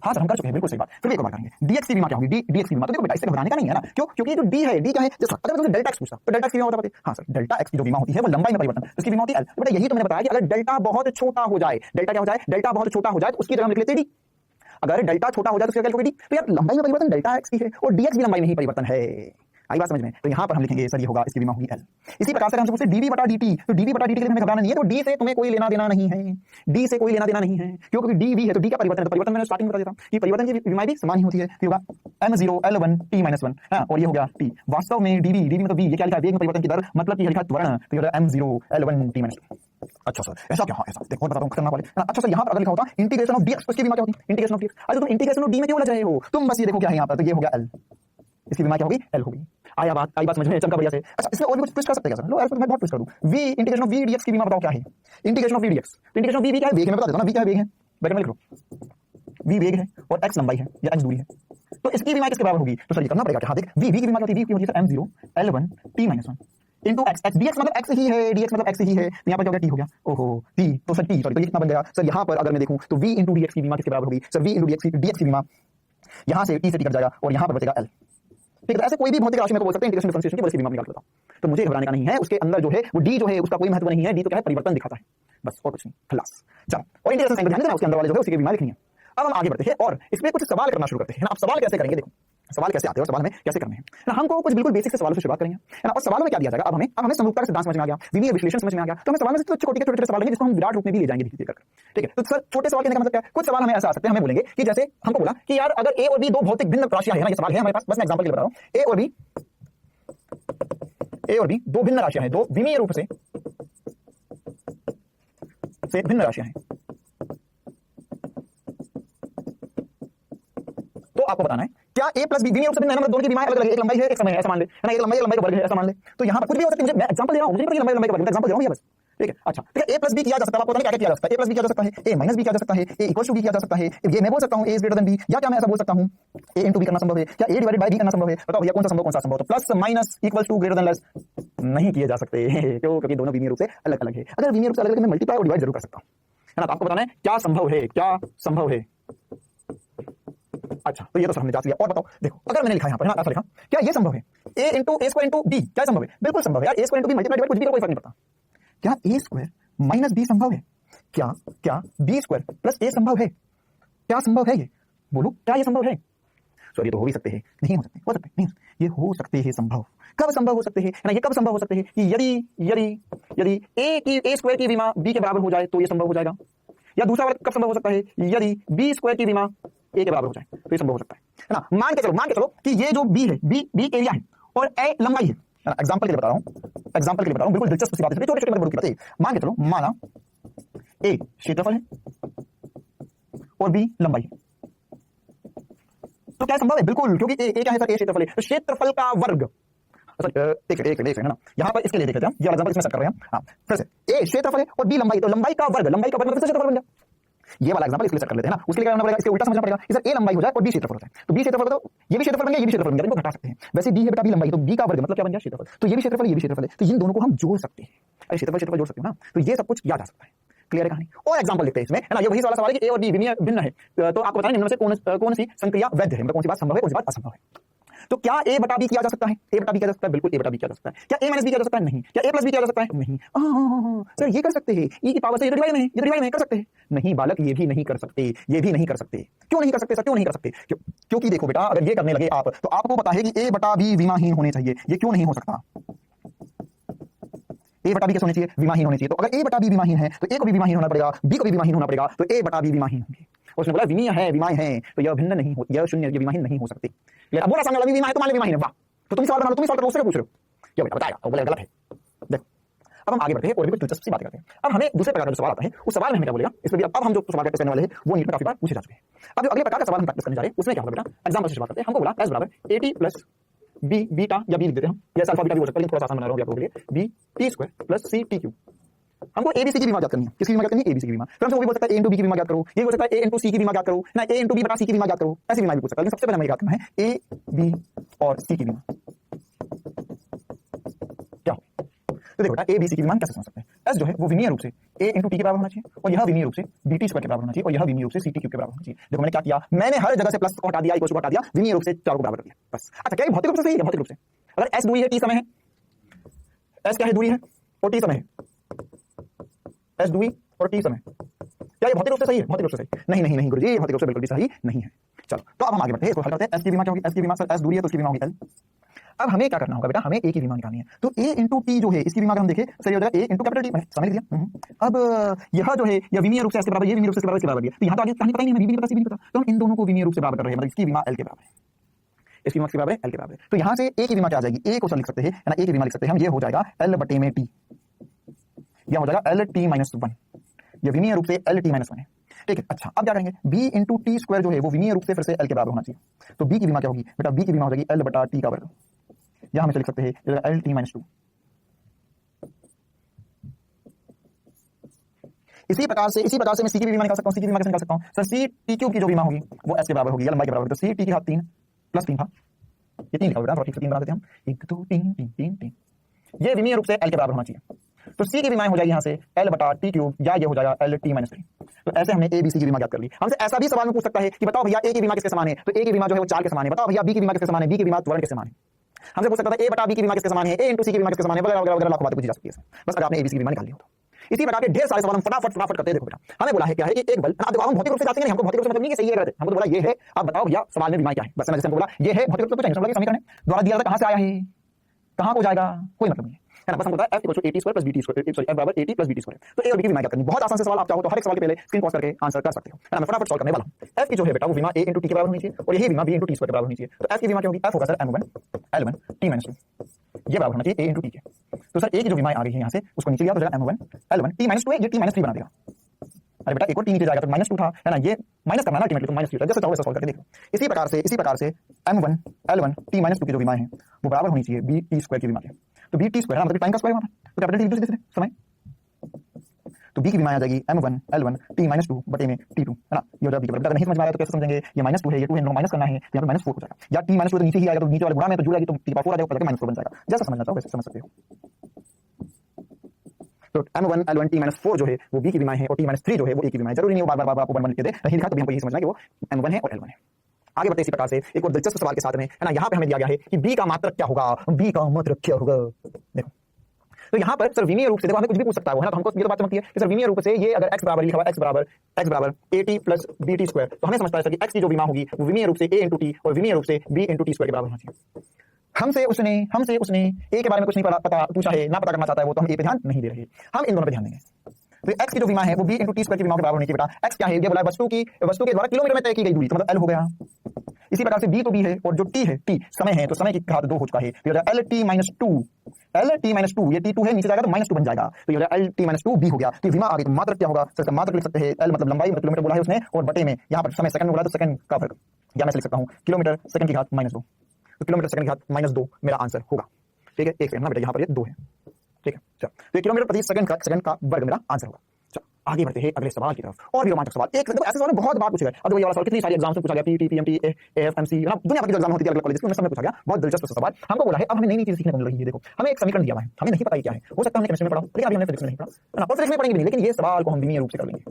हाँ सर हम कर चुके हैं, बिल्कुल सही बात, फिर एक बार करेंगे। dx की विमा क्या होगी? dx की विमा, तो देखो बेटा इससे घबराने का नहीं है ना। क्यों? क्योंकि जो d है, d क्या है? जैसे अगर मैं तुमसे डेल्टा x पूछता तो डेल्टा x की विमा बता पाते? हाँ सर डेल्टा x की जो विमा होती है वो लंबाई में परिवर्तन, उसकी विमा होती है l। तो बेटा यही तो मैंने बताया कि अगर डेल्टा बहुत छोटा हो जाए, डेल्टा क्या हो जाए? डेल्टा बहुत छोटा हो जाए तो उसकी जगह हम लिख लेते हैं d। अगर डेल्टा छोटा हो जाए तो उसकी जगह डी। तो यार लंबाई में परिवर्तन डेल्टा x की है और dx भी लंबाई में ही परिवर्तन है। आई बात समझ में? तो यहाँ पर हम लिखेंगे सर ये होगा, इसकी विमा होगी l। इसी प्रकार से हमसे पूछते dv बटा dt, तो dv बटा dt के लिए हमें घबराना नहीं है, तो d से तुम्हें कोई लेना देना नहीं है, d से कोई लेना देना नहीं है। क्यों? क्योंकि dv है तो d का परिवर्तन है, तो परिवर्तन मैंने स्टार्टिंग में बता देता हूं कि परिवर्तन की विमा भी समान ही होती है, तो होगा m0 l1 t-1 हां, और ये हो गया t। वास्तव में dv मतलब v, ये क्या लिखा है? वेग में परिवर्तन की दर, मतलब कि लिखा है त्वरण, तो ये हो गया m0 l1 t-2। अच्छा सर ऐसा क्या? हाँ ऐसा देखो बताता हूं खतरनाक वाले। अच्छा सर यहाँ पर अगर लिखा होता इंटीग्रेशन ऑफ dx, उसकी विमा क्या होती? Integration of dx। अरे तुम इंटीग्रेशन ऑफ d में क्यों लग रहे हो? तुम बस ये देखो क्या है यहाँ पर, तो ये हो गया l, इसकी विमा क्या होगी? l होगी। आई बात समझ में? चमका बढ़िया से। अच्छा इसमें और भी कुछ ट्विस्ट कर सकते हैं क्या सर? लो यार मैं बहुत ट्विस्ट कर दूं। v integration of v dx की विमा बताओ क्या है? इंटीग्रेशन ऑफ v dx, तो इंटीग्रेशन ऑफ v क्या है? वेग है, मैं बता देता हूं ना, v क्या है? वेग है, ब्रैकेट में लिख लो v वेग है और x लंबाई है या x दूरी है, तो इसकी विमा किसके बराबर होगी? तो सर ये करना पड़ेगा कि हाँ देख v की विमा क्या होती है? v की होती है sir m0 l1 t-1 into x, dx मतलब x ही है, dx मतलब x ही है, तो यहाँ पर क्या हो गया? t हो गया। ओहो t, तो सर t, सॉरी, तो ये कितना बन गया सर? यहाँ पर अगर मैं देखूं तो v इंटू dx की विमा किसके बराबर होगी? सर v इंटू dx की विमा यहाँ से t से t कट जाएगा और यहाँ पर बचेगा l। ठीक है, ऐसे कोई भी भौतिक राशि में तो बोल सकते हैं इंटीग्रेशन डिफरेंशिएशन की, बस विमा निकाल बताओ। तो मुझे घबराने का नहीं है, उसके अंदर जो है वो d जो है उसका कोई महत्व नहीं है, d तो क्या है? परिवर्तन दिखाता है, बस और कुछ नहीं, खलास। चलो और इंटीग्रेशन साइन को ध्यान देना, उसके अंदर वाले जो है उसी की विमा लिखनी है। अब हम आगे बढ़ते हैं और इसमें कुछ सवाल करना शुरू करते हैं ना। अब सवाल कैसे करेंगे? देखो सवाल कैसे आते हैं और सवाल में कैसे करने हैं ना। हमको कुछ बिल्कुल बेसिक से सवालों से शुरुआत करेंगे है ना। और सवालों में क्या दिया जाएगा? अब हमें समरूपता का सिद्धांत समझ में आ गया, विमीय विश्लेषण समझ में आ गया, तो हमें सवाल में छोटे छोटे सवाल लेंगे जिसको हम विराट रूप में भी ले जाएंगे धीरे धीरे करके। ठीक है, तो सर छोटे सवाल कहने का मतलब क्या है? कुछ सवाल हमें ऐसा आ सकते हैं, हमें बोलेंगे कि जैसे हमको बोला कि यार अगर a और b दो भौतिक भिन्न राशियां है ना, ये सवाल है हमारे पास, बस मैं एग्जांपल के लिए बता रहा हूं। a और b दो भिन्न राशियां हैं, दो विमीय रूप से भिन्न राशियां हैं, तो आपको बताना है क्या a प्लस b विमीय रूप से भिन्न है, मतलब दोनों की विमाएं अलग अलग है, एक लंबाई है एक समय है, ऐसा मान ले है ना, एक लंबाई का वर्ग है ऐसा मान ले। तो यहां पर कुछ भी हो सकता है, मैं एग्जांपल दे रहा हूं, मुझे नहीं पता लंबाई का वर्ग, एग्जांपल दे रहा हूं बस। ठीक है। अच्छा, ठीक है, a प्लस बी किया जा सकता है, आपको पता नहीं क्या क्या किया जा सकता है, a प्लस बी किया जा सकता है, a माइनस बी किया जा सकता है, a इक्वल टू बी किया जा सकता है, ये मैं बोल सकता हूँ a is greater than b, या क्या मैं ऐसा बोल सकता हूँ a इंटू बी करना संभव है, क्या a डिवाइडेड बाय b करना संभव है? बताओ भैया कौन सा संभव कौन सा संभव? तो plus minus equal to greater than less नहीं किए जा सकते क्यों? क्योंकि दोनों विमीय रूप से अलग अलग है। अगर विमीय रूप से अलग अलग मैं मल्टीप्लाई और डिवाइड जरूर कर सकता हूँ, है ना। तो आपको बताना है क्या संभव है, क्या संभव है। अच्छा, तो ये तो सर हमने जांच लिया। और बताओ, देखो अगर मैंने लिखा यहाँ पर, है ना, ऐसा लिखा, क्या ये संभव है a into a square into b, क्या संभव है? बिल्कुल संभव है यार, a square into b multiply divide कुछ भी करो, कोई फर्क नहीं पड़ता। क्या a स्क्वायर माइनस b संभव है? क्या क्या b स्क्वायर प्लस a संभव है? क्या संभव है ये? बोलो, क्या ये संभव है? सॉरी, ये तो हो भी सकते हैं, नहीं हो सकते, हो सकते नहीं, ये हो सकते हैं संभव। कब संभव हो सकते हैं, है ना, ये कब संभव हो सकते हैं कि यदि यदि यदि a स्क्वायर की विमा b के बराबर हो जाए तो ये संभव हो जाएगा। या दूसरा वाला कब संभव हो सकता है, यदि b स्क्वायर की विमा a के बराबर हो जाए तो ये संभव हो सकता है ना। मान के चलो कि ये जो b है, b एरिया है और a लंबाई है। एग्जांपल के लिए बता रहा हूं, एग्जांपल के लिए बता रहा हूं, बिल्कुल दिलचस्प सी बात है, छोटे छोटे मतलब बताइए। मान के चलो, माना a क्षेत्रफल है और b लंबाई है, तो क्या संभव है? बिल्कुल, क्योंकि a क्या है सर, a क्षेत्रफल है, तो क्षेत्रफल का वर्ग। एक है ना, यहाँ पर इसके लिए देखें हम, ये एग्जांपल इसमें सेट कर रहे हैं। हाँ, फिर से a क्षेत्रफल है और b लंबाई, तो लंबाई का वर्ग मतलब क्षेत्रफल बन गया। ये वाला एग्जांपल इसके लिए सेट कर लेते हैं ना, उसके लिए क्या करना पड़ेगा, इसके उल्टा समझना पड़ेगा कि सर a लंबाई हो जाए और b क्षेत्रफल हो जाए, तो b क्षेत्रफल तो ये भी क्षेत्रफल बन गया, ये भी क्षेत्रफल बन गया, इनको घटा सकते हैं। वैसे b है बेटा b लंबाई, तो b का वर्ग मतलब क्या बन गया, क्षेत्रफल, तो ये भी क्षेत्रफल ये भी क्षेत्रफल है, तो इन दोनों को हम जोड़ सकते हैं। अरे क्षेत्रफल जोड़ सकते हो ना, तो ये सब कुछ किया जा सकता है। क्लियर है कहानी? और एग्जांपल देखते हैं इसमें, है ना, ये वही वाला सवाल है कि a और b भिन्न है, तो आपको बताएं इनमें से कौन सी संक्रिया वैध है, मतलब कौन सी बात संभव है, कौन सी बात असंभव है। तो क्या a बटा b किया जा सकता है? a बटा b किया जा सकता है, बिल्कुल a बटा b किया जा सकता है। क्या a माइनस b किया जा सकता है? नहीं। क्या a प्लस b किया जा सकता है? नहीं। सर ये कर सकते हैं, e की पावर से ये डिवाइड में, ये डिवाइड में कर सकते हैं। नहीं बालक, ये भी नहीं कर सकते, ये भी नहीं कर सकते। क्यों नहीं कर सकते सर, क्यों नहीं कर सकते? क्योंकि देखो बेटा, अगर ये करने लगे आप, तो आपको पता है कि a बटा b विमाहीन होने चाहिए, ये क्यों नहीं हो सकता? a बटा b कैसे होने चाहिए? विमाहीन होने चाहिए। तो अगर a बटा b विमाहीन है तो a को भी विमाहीन होना पड़ेगा, b को भी विमाहीन होना पड़ेगा, तो a बटा b विमाहीन होंगे। उसने बोला विमीय है, विमाय है, तो यह भिन्न नहीं हो, यह शून्य, ये विमाहीन नहीं हो सकते। अब बोला सामने वाला विमाय है तो मान ले विमाहीन है, वाह, तो तुम सवाल बना लो, तुम सवाल करो, उससे पूछ रहे हो क्या बेटा, बताएगा, बोले गलत है। देखो अब हम आगे बढ़ते हैं और भी कुछ दिलचस्प सी बातें करते हैं। अब हमें दूसरे प्रकार का जो सवाल आता है, उस सवाल में हमें क्या बोलेगा, इसमें भी अब हम जो सवाल करने वाले हैं वो नीट में काफी बार पूछे जा चुके हैं। अब जो अगले प्रकार का सवाल हम प्रैक्टिस करने जा रहे हैं उसमें क्या होगा बेटा, एग्जांपल से शुरुआत करते हैं। हमको बोला s बराबर at प्लस b बीटा, या b लिख देते हैं हम, या अल्फा बीटा भी हो सकता है, लेकिन थोड़ा सा आसान बना रहा हूं आपके लिए, b t square plus c t cube. हमको एबीसी की विमा ज्ञात करनी है, किसकी विमा ज्ञात करनी है? एबीसी की विमा। फिर हमसे वो भी बोल सकता है a इंटू बी की विमा ज्ञात करो, ये हो सकता है a इंटू सी की विमा ज्ञात करो ना, a इंटू बी बटा सी की विमा ज्ञात करो, ऐसी विमा भी पूछ सकता है। लेकिन सबसे पहले हमें ज्ञात करना है a b और c की विमा क्या हो। तो देखो बेटा, a b c की विमा कैसे समझ सकते हैं। s जो है वो विमीय रूप से a इंटू टी के बराबर होना चाहिए, और यह विमीय रूप से bt स्क्वायर के बराबर होना चाहिए, और यह विमीय रूप से ct क्यूब के बराबर होना चाहिए। देखो मैंने क्या किया, मैंने हर जगह से प्लस को हटा दिया, इक्वल को हटा दिया, विमीय रूप से चारों को बराबर कर दिया, बस। अच्छा, क्या ये भौतिक रूप से सही है? भौतिक रूप से अगर s दूरी है, t समय है, s क्या है, दूरी है, और t समय है, s दूरी और t समय, क्या ये भौतिक रूप से सही है? भौतिक रूप से सही नहीं, नहीं नहीं गुरुजी, ये भौतिक रूप से बिल्कुल भी सही नहीं है। चलो तो अब हम आगे बढ़ते हैं, इसको हल करते हैं। s की विमा क्या होगी? s की विमा, सर s दूरी है तो उसकी विमा होगी l। अब हमें क्या करना होगा बेटा, हमें a की विमा निकालनी है। तो a इंटू टी जो है, इसकी विमा अगर हम देखें सही हो जाएगा a इंटू कैपिटल टी, मैंने समझ लिया। अब यह जो है यह विमीय रूप से s के बराबर, ये विमीय रूप से इसके बराबर, इसके बराबर है, तो यहाँ तो आगे कहानी पता ही नहीं, मैं भी पता, सी भी नहीं पता, तो हम इन दोनों को विमीय रूप से बराबर कर रहे हैं, मतलब इसकी विमा l के बराबर है, इसकी विमा के बराबर है l के बराबर है। तो यहाँ से a की विमा क्या आ जाएगी, a को सर लिख सकते हैं, है ना, a की विमा लिख सकते हैं हम, ये हो जाएगा l बटे में t, यह हो जाएगा l t माइनस 1, ये विमीय रूप से l t माइनस 1 है। ठीक है। अच्छा, अब क्या करेंगे, b इंटू टी स्क्वायर जो है वो विमीय रूप से फिर से l के बराबर होना चाहिए, तो b की विमा क्या होगी बेटा, b की विमा हो जाएगी l बटा t का वर्ग, यहां हम इसे लिख सकते हैं l t माइनस 2। इसी प्रकार से मैं c की विमा निकाल सकता हूं, c की विमा कैसे निकाल सकता हूं सर, c t क्यूब की जो विमा होगी वो s के बराबर होगी, या लंबाई के बराबर, तो c t की घात 3 प्लस 3 था, ये 3 लिखा बेटा, थोड़ा ठीक से 3 बना देते हैं हम, 1 2 3 3 3 3, ये विमीय रूप से l के बराबर होना चाहिए। तो c की विमाएं हो जाएगी यहाँ से l बटा t क्यूब, या ये हो जाएगा l t माइनस 3। तो ऐसे हमने a b c की विमा ज्ञात कर ली। हमसे ऐसा भी सवाल में पूछ सकता है कि बताओ भैया a की विमा किसके समान है, तो a की विमा जो है वो 4 के समान है। बताओ भैया b की विमा किसके समान है, b की विमा त्वरण के समान है। हमसे पूछ सकता है a बटा b की विमा किसके समान है, a इंटू c की विमा किसके समान है, वगैरह वगैरह लाखों बातें पूछी जा सकती है, बस अगर आपने a b c की विमा निकाल ली हो तो। इसी प्रकार के ढेर सारे सवाल हम फटाफट करते हैं। देखो बेटा, हमें बोला है क्या है कि एक बल, आप देखो हम भौतिक रूप से जाते हैं, हमको भौतिक रूप से मतलब नहीं कि सही है गलत है, हमको बोला ये है, आप बताओ भैया सवाल में विमा क्या है, बस जैसे हमको बोला ये है, भौतिक रूप से पूछा समीकरण द्वारा दिया जाता, कहां से आया है, कहां को जाएगा, कोई मतलब नहीं है ना, बस हमको पता है f equal to at square plus bt square, sorry f बराबर at प्लस bt स्क्वायर। तो a और b की विमा क्या करनी, बहुत आसान से सवाल, आप चाहो तो हर एक सवाल के पहले स्क्रीन पॉज करके आंसर कर सकते हो, है ना। मैं फटाफट सॉल्व करने वाला हूं। f की जो है बेटा वो विमा a इंटू t के बराबर होनी चाहिए, और यही विमा b इंटू t स्क्वायर के बराबर होनी चाहिए। तो f की विमा क्या होगी, f होगा sir m1 l1 t minus 2, ये बराबर होना चाहिए a इंटू t के। तो सर a की जो विमा आ रही है यहाँ से उसको नीचे लिया तो m1 l1 t माइनस 2 है, ये t माइनस 3 बना देगा। अरे बेटा एक और t नीचे जाएगा तो माइनस 2 था, है ना, ये माइनस करना ना अल्टीमेटली, तो माइनस 3 जैसे चाहो वैसे सॉल्व करके देखो। इसी प्रकार से m1 l1 t माइनस 2 की जो विमा है वो बराबर होनी चाहिए b t स्क्वायर की विमा के। तो b t स्क्वायर मतलब टाइम का स्क्वायर वहां पर, तो कैपिटल टी समय तो बी की बीमा आ जाएगी m1 l1 t minus two बटे में t2 है ना। ये हो जाएगा बी अगर नहीं समझ में आ रहा है तो कैसे समझेंगे, ये माइनस टू है, ये टू है, माइनस करना है, यहाँ पे माइनस फोर हो जाएगा, या t माइनस टू तो नीचे ही आएगा तो नीचे वाले गुणा में तो जुड़ जाएगी तो t पावर आ जाएगा, माइनस फोर बन जाएगा। जैसा समझना चाहो वैसे समझ सकते हो। तो m1 l1 t minus four जो है वो b की बीमा है और t माइनस थ्री जो है वो a की बीमा है। जरूरी नहीं वो बार बार आपको 1 लिख दे, नहीं लिखा तो हमको ये समझना है कि वो m1 है और l1 है। आगे बढ़ते इसी प्रकार से एक और दिलचस्प सवाल के साथ में, है ना। यहाँ पे हमें दिया गया है कि b का मात्रक क्या होगा, b का मात्रक क्या होगा। देखो तो यहाँ पर सर विमीय रूप से देखो हमें कुछ भी पूछ सकता है वो, है ना। तो हमको ये तो बात समझती है कि सर विमीय रूप से ये अगर x बराबर लिखा हुआ x बराबर at प्लस bt स्क्वायर, तो हमें समझता है सर कि x की जो विमा होगी वो विमीय रूप से a इंटू टी और विमीय रूप से b इंटू टी स्क्वायर के बराबर होना चाहिए। हमसे उसने a के बारे में कुछ नहीं पता पूछा है, ना पता करना चाहता है वो, तो हम a पे ध्यान नहीं दे रहे, हम इन दोनों पे ध्यान देंगे। तो x की जो विमा है वो b इंटू टी स्क्वायर की विमा के बराबर होनी चाहिए बेटा। x क्या है, ये बोला वस्तु के द्वारा किलोमीटर में तय की गई दूरी, तो मतलब l हो गया। इसी प्रकार से b तो b है और जो t है t समय है, तो समय की घात 2 हो चुका है, तो l t माइनस टू, ये t2 है नीचे जाएगा तो माइनस 2 बन जाएगा, तो ये l t minus two b हो गया। तो विमा आगे मात्रक क्या होगा सर, मात्रक लिख सकते हैं l मतलब लंबाई, मतलब किलोमीटर बोला है उसने, और बटे में यहाँ पर समय सेकंड में बोला तो सेकंड का वर्ग, या मैं लिख सकता हूँ किलोमीटर सेकंड की घात माइनस 2, तो किलोमीटर सेकंड की घात माइनस 2 मेरा आंसर होगा। ठीक है, एक सेकंड ना बेटा, यहाँ पर ये 2 है। ठीक है, चलो तो ये किलोमीटर प्रति सेकंड का वर्ग मेरा आंसर होगा। आगे बढ़ते हैं अगले सवाल की तरफ, और भी रोमांचक सवाल। एक ऐसे सवाल बहुत बार पूछा गया, अब ये वाला सवाल कितनी सारी एग्जाम्स में पूछा गया, पीटी पीएमटी एएफएमसी ना, दुनिया भर के एग्जाम होती है अलग कॉलेज में, सब में पूछा गया। बहुत दिलचस्प सवाल हमको बोला है, अब हमें नई चीज सीखने को मिल रही है। देखो हमें एक समीकरण दिया है, हमें नहीं पता है क्या है, हो सकता है हमने केमिस्ट्री में पढ़ा, लेकिन अभी हमने फिजिक्स में नहीं पढ़ा, है ना, और फिजिक्स में पढ़ेंगे नहीं, लेकिन ये सवाल को हम विमीय रूप से कर लेंगे।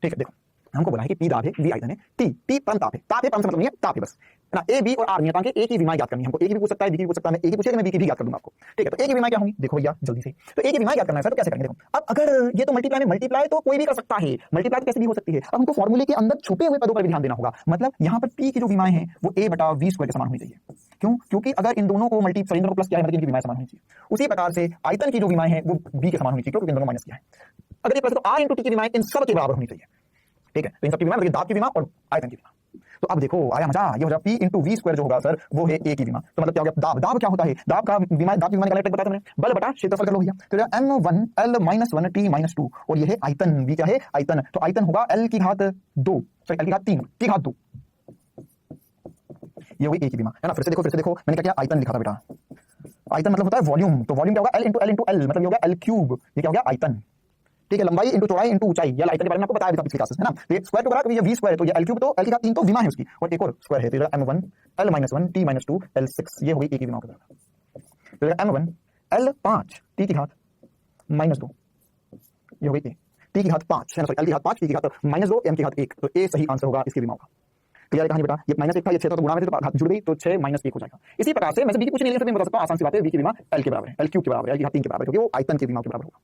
ठीक है, देखो हमको बोला है कि P दाब है, V आयतन है, T परम ताप है, परम से मतलब नहीं है, ताप है बस, है ना। A B और R नियतांक है, A की विमा याद करनी है हमको, A की भी पूछ सकता है, B की भी पूछ सकता है, मैं A की पूछेगा मैं B की भी याद कर दूंगा आपको। ठीक है, तो A की विमा क्या होंगी, देखो भैया जल्दी से, तो A की विमा याद करना है सर, तो कैसे करेंगे। देखो अब अगर ये तो मल्टीप्लाई तो कोई भी कर सकता है, मल्टीप्लाई कैसे भी हो सकती है। अब हमको फॉर्मूले के अंदर छुपे हुए पदों पर भी ध्यान देना होगा, मतलब यहाँ पर P की जो विमाएं हैं वो A बटा V स्क्वायर के समान होनी चाहिए। क्यों, क्योंकि अगर इन दोनों को इन दोनों को प्लस किया है मतलब इनकी विमाएं समान होनी चाहिए। उसी प्रकार से आयतन की जो विमाएं हैं वो B के समान होनी चाहिए, क्योंकि इन दोनों माइनस किया है। अगर ये प्लस तो R इंटू T की विमाएं इन सब के बराबर होनी चाहिए। ठीक है, तो इन सब की विमा मतलब दाब की विमा और आयतन की विमा। तो अब देखो आया मजा, ये हो जाएगा P इंटू V स्क्वायर जो होगा सर वो है A की विमा, तो मतलब क्या हो गया, दाब क्या होता है, दाब की विमा का बताया मैंने, बल बटा क्षेत्रफल कर लो भैया, तो m1 l minus 1 t minus 2, और ये है आयतन, V क्या है आयतन, तो आयतन होगा l की घात 2, सॉरी l की घात 3 की घात 2, ये होगी A की विमा, है ना। फिर से देखो मैंने क्या आयतन लिखा था बेटा, आयतन मतलब होता है वॉल्यूम, तो वॉल्यूम क्या होगा L इंटू L मतलब ये होगा L क्यूब, ये क्या हो गया आयतन। ठीक है, लंबाई इंटू चौड़ाई इंटू ऊंचाई, या आयतन के बारे में आपको बताया था पिछली क्लासेस, है ना। तो ये स्क्वायर को बड़ा ये v स्क्वायर है, तो ये l क्यूब, तो l की घात 3 तो विमा है उसकी, और एक और स्क्वायर है, तो ये m1 l minus 1 t minus 2 l6, ये हो गई A की विमा के बराबर। तो ये m1 l 5 t की घात माइनस 2, ये हो गई A, t की घात 5 है ना, सॉरी l की घात 5 t की घात माइनस 2 m की घात 1, तो A सही आंसर होगा इसकी विमा का। क्लियर है कहानी बेटा, ये माइनस 1 था, ये 6 था, तो गुणा में तो घात जुड़ गई, तो 6 माइनस 1 हो जाएगा। इसी प्रकार से मैं b की कुछ नहीं ले सकता, मैं बता सकता हूं आसान सी बात है, v की विमा l के बराबर है, l क्यूब के बराबर है, l की घात 3 के बराबर है, क्योंकि वो आयतन की विमा के बराबर होगा।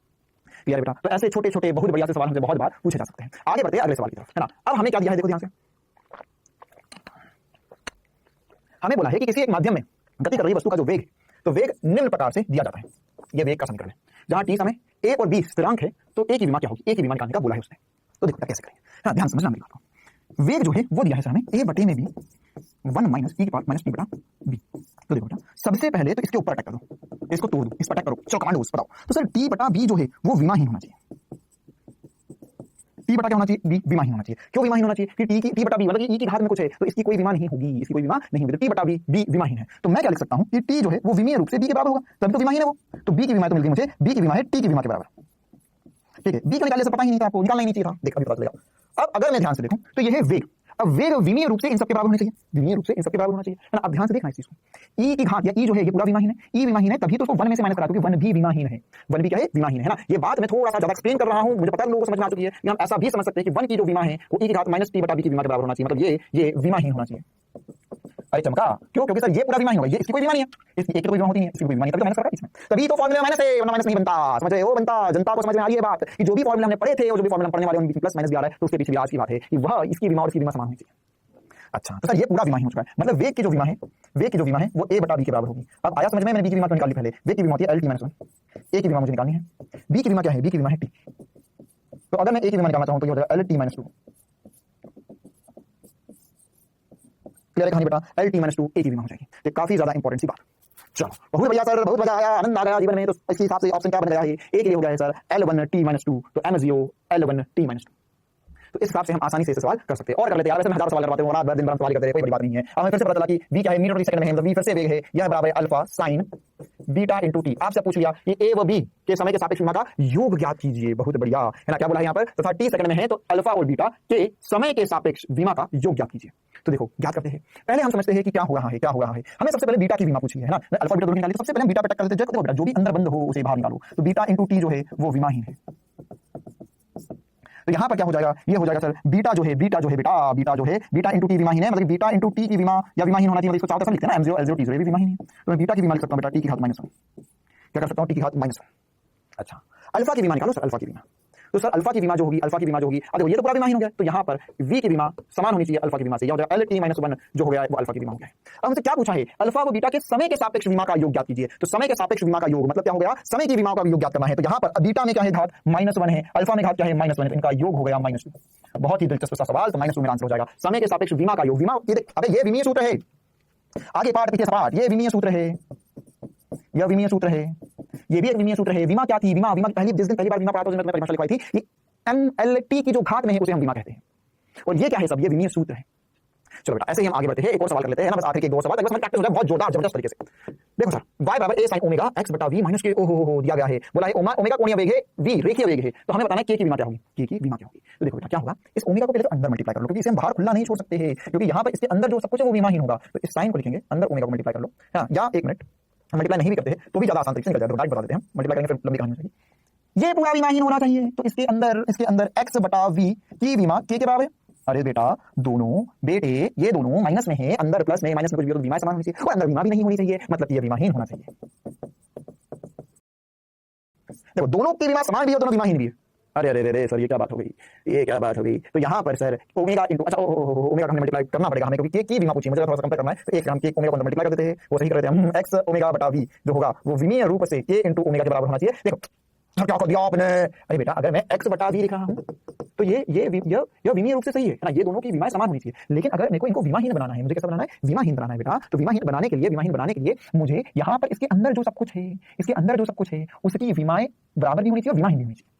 क्लियर बेटा, तो ऐसे छोटे छोटे बहुत बढ़िया से सवाल हमसे बहुत बार पूछे जा सकते हैं। आगे बढ़ते हैं अगले सवाल की तरफ, है ना। अब हमें क्या दिया है, देखो ध्यान से, हमें बोला है कि किसी एक माध्यम में गति कर रही वस्तु का जो वेग, तो वेग निम्न प्रकार से दिया जाता है, यह वेग का समीकरण है, जहां t समय a और b स्थिरांक है, तो a की विमा क्या होगी, a की विमा निकालने का बोला है उसने। तो देखो कैसे करेंगे, हाँ ध्यान समझना मेरी बात को। वेग जो है वो दिया है सर हमें a बटे में b 1 माइनस e की पावर माइनस t बटा b। तो देखो बेटा सबसे पहले तो इसके ऊपर अटैक कर दो, इसको तोड़ दो, इस पर अटैक करो, चलो कमांड बताओ। तो सर t बटा b जो है वो विमाहीन होना चाहिए, t बटा क्या होना चाहिए, b विमाहीन होना चाहिए। क्यों विमाहीन होना चाहिए, कि t बटा b मतलब e की घात में कुछ है, तो इसकी कोई विमा नहीं होगी, इसकी कोई विमा नहीं होगी, तो t बटा b विमाहीन है। तो मैं क्या लिख सकता हूं कि t जो है वो विमीय रूप से b के बराबर होगा, तभी तो विमाहीन है वो, तो b की विमा तो मिल गई मुझे, b की विमा है t की विमा के बराबर। ठीक है, b का निकालने से पता ही नहीं था आपको, निकालना ही नहीं चाहिए था, देख अभी पता चलेगा। अब अगर मैं ध्यान से देखूं तो ये है वेग, अब वेग विमीय रूप से इन सबके बराबर होना चाहिए, विमीय रूप से इन सबके बराबर होना चाहिए, है ना। अब ध्यान से देखना इस चीज को, e की घात या e जो है ये पूरा विमाहीन है, e विमाहीन है तभी तो उसको 1 में से माइनस करा, क्योंकि 1 भी विमाहीन है, 1 भी क्या है विमाहीन है ना। ये बात मैं थोड़ा सा ज्यादा एक्सप्लेन कर रहा हूं, मुझे पता है लोगों को समझ में आ चुकी है, हम ऐसा भी समझ सकते हैं कि 1 की जो विमा है वो e की घात माइनस t बटा b की विमा के बराबर होना चाहिए, मतलब ये विमाहीन होना चाहिए। अरे चमका, क्यों, क्योंकि सर ये पूरा विमाहीन होगा, ये इसकी कोई विमा नहीं है, इसकी एक की कोई विमा होती नहीं है, इसकी कोई विमा नहीं, तभी तो माइनस करा इसमें, तभी तो फार्मूला माइनस है, वरना माइनस नहीं बनता, समझ रहे हो, बनता। जनता को समझ में आ रही है बात कि जो भी फार्मूला हमने पढ़े थे और जो भी फार्मूला पढ़ने वाले उनमें प्लस माइनस भी आ रहा है, तो उसके पीछे भी आज की बात है कि वह इसकी विमा और इसकी विमा समान होनी चाहिए। अच्छा, तो सर ये पूरा विमा ही हो चुका है, मतलब वेग की जो विमा है, वेग की जो विमा है वो a बटा b के बराबर होगी। अब आया समझ में, मैंने b की विमा तो निकाली पहले, वेग की विमा होती है l t माइनस 1, a की विमा मुझे निकालनी है, b की विमा क्या है, b की विमा है t, तो अगर मैं a की विमा निकालना चाहूं तो ये हो जाएगा l t माइनस 2। क्लियर है कहानी बेटा, l t माइनस 2 a की विमा हो जाएगी, तो काफी ज्यादा इंपॉर्टेंट सी बात। चलो बहुत बढ़िया सर, बहुत मजा आया, आनंद आ गया जीवन में। तो इस हिसाब से ऑप्शन क्या बन गया है, a के लिए हो गया है सर l1 t माइनस 2, तो m0 l1 t माइनस 2। तो इस हिसाब से हम आसानी से इसे सवाल कर सकते हैं और कर लेते हैं। वैसे मैं हज़ारों सवाल करवाते हूँ, रात भर दिन भर सवाल करते हैं, कोई बड़ी बात नहीं है। अब हमें फिर से पता चला कि v क्या है, मीटर प्रति सेकंड में है, मतलब v फिर से वेग है, यह बराबर है alpha sign beta into T. आपसे पूछ लिया कि ए व बी के समय के सापेक्ष विमा का योग ज्ञात कीजिए, बहुत बढ़िया है ना। क्या बोला है यहाँ पर, तथा टी सेकंड में है तो अल्फा और बीटा के समय के सापेक्ष विमा का योग ज्ञात कीजिए। तो देखो ज्ञात करते हैं, पहले हम समझते हैं कि क्या हो रहा है, क्या हो रहा है। हमें सबसे पहले बीटा की विमा पूछी है ना, अल्फा बीटा दोनों निकाली, तो सबसे पहले हम बीटा पे टक कर लेते हैं। देखो बेटा, जो भी अंदर बंद हो उसे बाहर निकालो, तो बीटा इंटू टी जो है वो विमाहीन है। तो यहाँ पर क्या हो जाएगा, ये हो जाएगा सर बीटा जो है बीटा जो है बीटा इंटू टी विमाहीन है, मतलब बीटा इंटू टी की विमा या विमाहीन होना चाहिए, मतलब इसको चारों तरफ लिखते हैं ना, m0 l0 t0 ये भी विमाहीन है। तो मैं बीटा की विमा लिख सकता हूँ बेटा टी की घात -1, क्या कर सकता हूँ टी की घात -1। अच्छा, अल्फा की विमा निकालो सर, अल्फा की विमा, तो सर अल्फा की विमा जो होगी, अल्फा की विमा जो होगी, अब देखो ये तो पूरा विमाहीन हो गया, तो यहाँ पर v की विमा समान होनी चाहिए अल्फा की विमा से, या l t -1 जो हो गया है वो अल्फा की विमा हो गया है। अब हमसे क्या पूछा है, अल्फा व बीटा के समय के सापेक्ष विमा का योग ज्ञात कीजिए। तो समय के सापेक्ष विमा का योग मतलब क्या हो गया, समय की विमा का योग ज्ञात करना है। तो यहाँ पर बीटा में क्या है घात -1 है, अल्फा में घात क्या है -1 है, तो इनका योग हो गया -2। बहुत ही दिलचस्प सा सवाल, तो -2 मेरा आंसर हो जाएगा। समय के सापेक्ष विमा का योग, विमा ये विमीय सूत्र है, आगे पाठ पीछे सपाट, ये विमीय सूत्र है, यह विमीय सूत्र है, ये भी एक विमीय सूत्र है। विमा क्या थी, विमा पहली जिस दिन पहली बार विमा पढ़ा था उसमें परिभाषा लिखवाई थी, MLT की जो घात में है उसे हम विमा कहते हैं। और ये क्या है सब, ये विमीय सूत्र है। चलो बेटा ऐसे ही हम आगे बढ़ते हैं, एक और सवाल कर लेते हैं ना, बस आखिर के 2 सवाल, बस प्रैक्टिस हो जाए बहुत जोरदार जबरदस्त तरीके से। देखो सर y बराबर a sin ओमेगा x बटा v माइनस के ओहो दिया गया है, बोला है ओमेगा कोणीय वेग है, v रेखीय वेग है, तो हमें बताना है k की विमा क्या होगी, k की विमा क्या होगी। तो देखो बेटा क्या होगा, इस ओमेगा को पहले तो अंदर मल्टीप्लाई कर लो, क्योंकि इसे हम बाहर खुला नहीं छोड़ सकते हैं, क्योंकि यहाँ पर इसके अंदर जो सब कुछ है वो विमाहीन होगा। तो इस साइन को लिखेंगे, अंदर ओमेगा को मल्टीप्लाई कर लो, हाँ, या एक मिनट मल्टीप्लाई नहीं भी करते हैं तो भी ज्यादा आसान तरीके से निकल जाएगा, डायरेक्ट बता देते हैं, मल्टीप्लाई करेंगे फिर लंबी कहानी हो जाएगी। ये पूरा विमाहीन होना चाहिए, तो इसके अंदर x बटा v की विमा k के बराबर है। अरे बेटा दोनों बेटे ये दोनों माइनस में है, अंदर प्लस में, माइनस में कुछ भी हो तो विमा समान होनी चाहिए, और अंदर विमा भी नहीं होनी चाहिए, मतलब ये विमाहीन होना चाहिए। देखो दोनों की विमा समान भी हो, दोनों विमाहीन भी है। अरे अरे अरे सर ये क्या बात हो गई, ये क्या बात हो गई। तो यहाँ पर सर ओमेगा इंटू, अच्छा ओमेगा हमने मल्टीप्लाई करना पड़ेगा हमें, क्योंकि की विमा पूछी, मुझे थोड़ा सा कंपेयर करना है, तो एक हम के ओमेगा को मल्टीप्लाई कर देते हैं, वो सही कर देते हैं हम, x ओमेगा बटा v जो होगा वो विमीय रूप से k इंटू ओमेगा के बराबर होना चाहिए। देखो क्या कर दिया आपने, अरे बेटा अगर मैं x बटा v लिख रहा हूं तो ये विमीय रूप से सही है ना, ये दोनों की विमाएं समान होनी चाहिए। लेकिन अगर मेरे को इनको विमाहीन बनाना है, मुझे कैसा बनाना है, विमाहीन बनाना है बेटा, तो विमाहीन बनाने के लिए मुझे यहाँ पर इसके अंदर जो सब कुछ है उसकी विमाएं बराबर भी होनी चाहिए और विमाहीन भी होनी चाहिए।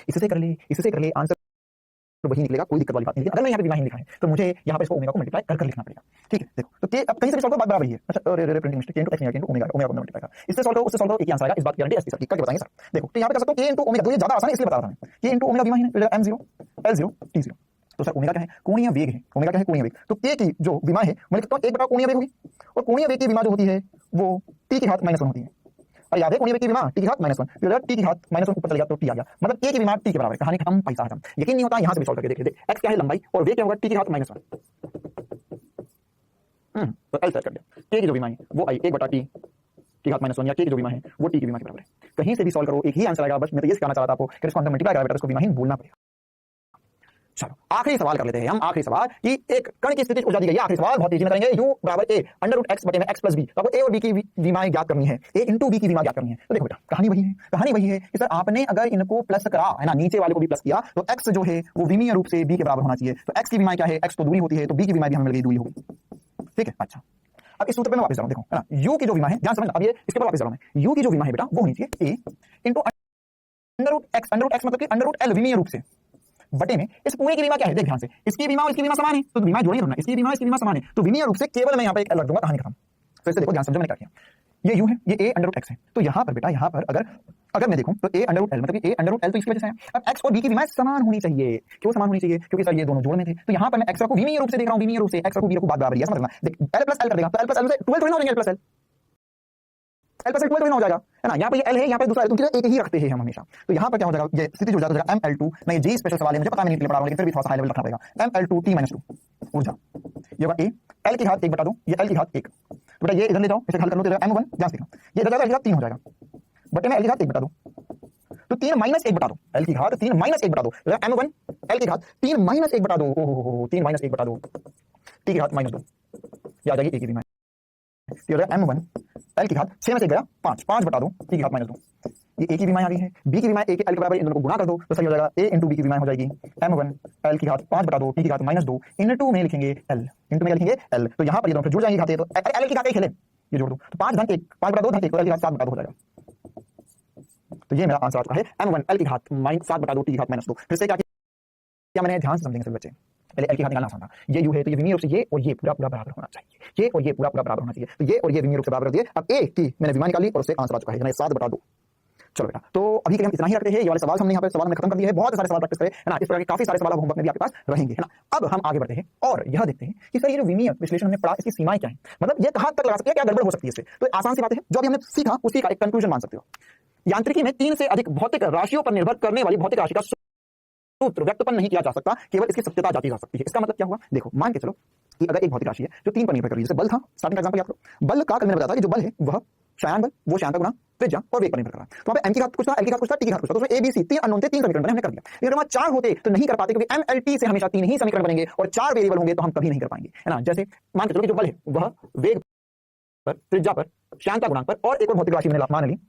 इससे कर ले आंसर तो वही निकलेगा, कोई दिक्कत वाली बात नहीं। लेकिन अगर मैं यहाँ पे विमाहीन लिखा है तो मुझे यहाँ पर इसको ओमेगा को मल्टीप्लाई कर लिखना पड़ेगा, ठीक है। देखो तो के अब कहीं से भी सॉल्व करो बात बराबर ही है। अच्छा अरे printing mistake, k into omega को मल्टीप्लाई कर, इससे सॉल्व करो उससे सॉल्व करो, एक ही आंसर आएगा, इस बात की गारंटी एसपी सर की करके बताएंगे सर। देखो तो यहाँ पे कर सकते हो k into ओमेगा, तो ये ज्यादा आसान है इसलिए बता रहा हूं, k into ओमेगा विमाहीन है, m0 l0 t0। तो सर ओमेगा क्या है, कोणीय वेग है, ओमेगा क्या है, कोणीय वेग। तो k की जो विमा है मैं लिखता हूं 1 बटा कोणीय वेग होगी, और कोणीय वेग की विमा जो होती है वो t की घात -1 होती है। और याद है कोणीय वेग की विमा t की घात -1, फिर t की घात -1 ऊपर चले गया तो t आ गया, मतलब k की विमा t के बराबर है। कहानी खत्म, पैसा खत्म। यकीन नहीं होता यहां से भी सॉल्व करके देख लेते। x क्या है लंबाई और वेग क्या होगा, t की घात -1। तो l सेट कर दिया, k की जो विमा है वो आई 1 बटा t की घात -1, या k की जो विमा है वो t की विमा के बराबर है। कहीं से भी सॉल्व करो एक ही आंसर आएगा। बस मैं तो ये कहना चाहता था आपको कि इसको अंदर मल्टीप्लाई करा बेटा, इसको विमाहीन बोलना पड़ेगा। चलो आखिरी सवाल कर लेते हैं हम, आखिरी सवाल कि एक कण की स्थिति ऊर्जा दी गई है, आखिरी सवाल बहुत तेजी में करेंगे। u बराबर a अंडर रूट x बटे में x प्लस b, तो आपको a और b की विमाएं ज्ञात करनी है, a इंटू b की विमा ज्ञात करनी है। तो देखो बेटा कहानी वही है कि सर आपने अगर इनको प्लस करा है ना, नीचे वाले को भी प्लस किया, तो x जो है वो विमीय रूप से b के बराबर होना चाहिए। तो x की विमाएं क्या है, x तो दूरी होती है, तो b की विमाएं भी हमें मिल गई दूरी होगी, ठीक है। अच्छा अब इस सूत्र पे मैं वापस जा रहा हूं, देखो है ना, u की जो विमा है ध्यान समझना, अब ये इसके ऊपर वापस जा रहा हूं मैं, u की जो विमा है बेटा वो होनी चाहिए a into under root x मतलब कि अंडर रूट l विमीय रूप से बटे में इस पूरे की विमा क्या है, देख ध्यान से, इसकी विमा और इसकी विमा समान है, तो विमा जोड़ेंगे ना, इसकी विमा समान है, तो विमीय रूप से केवल मैं यहाँ पे एक l रख दूंगा, कहानी खत्म। फिर से देखो ध्यान समझो मैंने क्या किया, ये u है, ये a अंडर रूट x है, तो यहाँ पर बेटा यहाँ पर अगर मैं देखूं तो a अंडर रूट l मतलब कि a अंडर रूट l तो इसकी वजह से है। अब x और b की विमाएं समान होनी चाहिए, क्यों समान होनी चाहिए, क्योंकि सर ये दोनों जोड़ में थे, तो यहाँ पर मैं x को विमीय रूप से देख रहा हूँ, विमीय रूप से x को b को बात बराबर है, समझना। देख l प्लस l कर देगा तो l प्लस l से 12 थोड़ी ना हो जाएंगे, l प्लस l 12 थोड़ी ना हो जाएगा, है ना। यहाँ पे ये l है, यहाँ पे दूसरा है, तो एक ही रखते हैं हम हमेशा। तो यहाँ पर क्या हो जाएगा, ये स्थिति जो जाएगा ml2, मैं ये जी स्पेशल सवाल है मुझे पता नहीं पढ़ा रहा हूं, लेकिन फिर भी थोड़ा सा हाई लेवल रखना पड़ेगा। ml2 t-2 ऊर्जा, ये होगा a l की घात 1 बटा 2, ये l की घात 1, तो बेटा ये इधर ले जाओ, इसे हल कर लो, तो m1 ध्यान से देखना, ये इधर जाएगा l की घात 3 हो जाएगा, बटे में l की घात 1 बटा 2, तो 3 माइनस 1 बटा 2, l की घात 3 माइनस 1 बटा 2, m1 l की घात 3 माइनस 1 बटा 2, ओहो 3 माइनस 1 बटा 2, t की घात -2, ये आ जाएगी a की विमा, ये हो जाएगा m1 l की घात 6 में से गया 5, 5 बटा 2, t की घात -2, ये a की विमा आ गई है, b की विमा a के l के बराबर, इन दोनों को गुणा कर दो तो सही हो जाएगा, a इंटू b की विमा हो जाएगी m1 l की घात 5 बटा 2, t की घात -2, इनटू में लिखेंगे l, इंटू में लिखेंगे l, तो यहाँ पर ये दोनों जुड़ जाएंगे घातें, तो l की घात 1 है, ये जोड़ दो तो 5 धन 1, 5 बटा 2 धन 1, तो l की घात 7 बटा 2 हो जाएगा। तो ये मेरा आंसर आ चुका है m1 l की घात 7 बटा 2, t की घात -2। फिर से क्या क्या मैंने ध्यान से समझेंगे सभी बच्चे। पहले एल की घात निकालना आसान था, ये यू है तो ये विमीय रूप से ये और ये पूरा पूरा बराबर होना चाहिए, ये और ये पूरा पूरा बराबर होना चाहिए, तो ये और ये विमीय रूप से बराबर कर दिए। अब ए की मैंने विमा निकाली और उससे आंसर आ चुका है 7/2। चलो बेटा, तो अभी के लिए हम इतना ही रखते हैं। ये वाले सवाल हमने यहाँ पे सवाल हमने खत्म कर दिए हैं, बहुत सारे सवाल प्रैक्टिस करें है ना। इस प्रकार के काफी सारे सवाल होमवर्क में भी आपके पास रहेंगे है ना। अब हम आगे बढ़ते हैं और यह देखते हैं कि सर ये जो विमीय विश्लेषण हमने पढ़ा इसकी सीमाएं क्या है, मतलब ये कहां तक लगा सकते हैं, क्या गड़बड़ हो सकती है इससे। तो आसान सी बात है, जो भी हमने सीखा उसी का एक कंक्लूजन मान सकते हो। यांत्रिकी में 3 से अधिक भौतिक राशियों पर निर्भर करने वाली भौतिक राशि का सूत्र व्यक्तपन्न नहीं किया जा सकता, केवल इसकी सत्यता जांची जा सकती है। इसका मतलब क्या हुआ, देखो मान के चलो कि अगर एक भौतिक राशि है जो 3 पर निर्भर कर रही है, जैसे बल था, स्टार्टिंग का एग्जांपल याद करो। बल का कल मैंने बताया था कि जो बल है वह शायन बल, वो शायन का गुणा त्रिज्या और वेग पर निर्भर कर रहा है। तो वहां पे m की घात कुछ था, l की घात कुछ था, t की घात कुछ था, तो उसमें a b c 3 अननोन थे, 3 समीकरण बने, हमने कर दिया। लेकिन वहां 4 होते तो नहीं कर पाते, क्योंकि m l t से हमेशा 3 ही समीकरण बनेंगे और 4 वेरिएबल होंगे तो हम कभी नहीं कर पाएंगे है ना। जैसे मान के चलो कि जो बल है वह वेग पर, त्रिज्या पर, शायनता गुणांक पर और एक और भौतिक राशि मैंने मान ली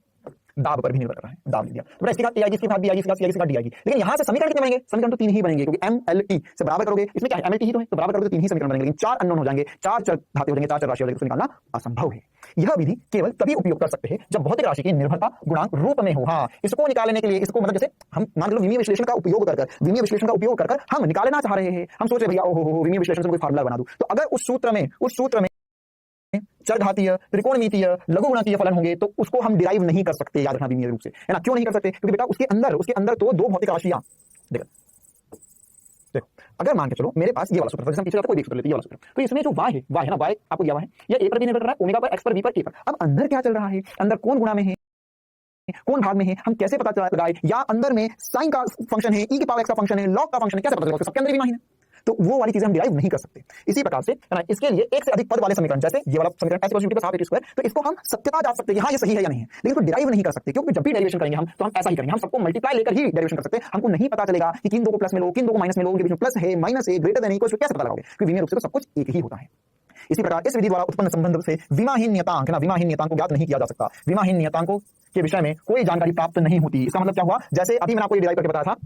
दाब पर भी निर्भर कर रहा है, दाब लिया तो इसकी घात a आएगी, इसकी घात b आएगी, इसकी घात c आएगी, इसकी घात d आएगी। लेकिन यहां से समीकरण कितने बनेंगे, समीकरण तो 3 ही बनेंगे, क्योंकि m l t से बराबर करोगे, इसमें क्या है m l t ही तो बराबर करोगे तो 3 ही समीकरण बनेंगे, लेकिन 4 अननोन हो जाएंगे, 4 चर धातु हो जाएंगे, 4 चर राशि हो जाएगी, उसको निकालना असंभव है। यह विधि केवल तभी उपयोग कर सकते हैं जब भौतिक राशि की निर्भरता गुणांक रूप में हो। हाँ, इसको निकालने के लिए, इसको मतलब जैसे हम मान लो विमीय विश्लेषण का उपयोग कर विमीय विश्लेषण का उपयोग कर हम निकालना चाह रहे हैं, हम सोच रहे भैया ओहो विमीय विश्लेषण से कोई फार्मूला बना दूं, तो अगर उस सूत्र में चरघातीय, त्रिकोणमितीय, लघुगुणकीय फलन होंगे तो उसको हम डिराइव नहीं कर सकते, याद रखना विमीय रूप से है ना। क्यों नहीं कर सकते, क्योंकि बेटा उसके अंदर तो दो भौतिक राशियां, देखो अगर मान के चलो मेरे पास ये वाला सूत्र, जैसे हम पीछे जाते कोई भी सूत्र लेते हैं, ये वाला सूत्र, तो इसमें जो y है ना, y आपको दिया हुआ है, ये a पर भी निर्भर कर रहा है, ओमेगा पर, x पर, b पर, k पर। अब अंदर क्या चल रहा है, अंदर कौन गुणा में है, कौन भाग में है, हम कैसे पता लगाए, या अंदर में साइन का फंक्शन है, e की पावर x का फंक्शन है, log का फंक्शन है, कैसे पता चलेगा, सबके अंदर भी माही है, तो वो वाली चीजें हम डिराइव नहीं कर सकते। इसी प्रकार से है ना, इसके लिए एक से अधिक पद वाले समीकरण, जैसे ये वाला समीकरण h + a² तो इसको हम सत्यता जांच सकते हैं कि हाँ ये सही है या नहीं है, लेकिन इसको डिराइव नहीं कर सकते, क्योंकि जब भी डेरिवेशन करेंगे हम तो हम ऐसा ही करेंगे, हम सबको मल्टीप्लाई लेकर ही डेरिवेशन कर सकते हैं। हमको नहीं पता चलेगा कि किन दो को प्लस में लो, किन दो को माइनस में लो, उनके बीच में प्लस है, माइनस है, ग्रेटर देन इक्वल टू, कैसे पता लगाओगे, क्योंकि विमीय रूप से तो सब कुछ एक ही होता है। इसी प्रकार इस विधि द्वारा उत्पन्न संबंध से विमाहीन नियतांक को ज्ञात नहीं किया जा सकता, विमाहीन नियतांकों के विषय में कोई जानकारी प्राप्त नहीं होती। इसका मतलब क्या हुआ, जैसे अभी मैंने आपको ये डिराइव करके बताया था,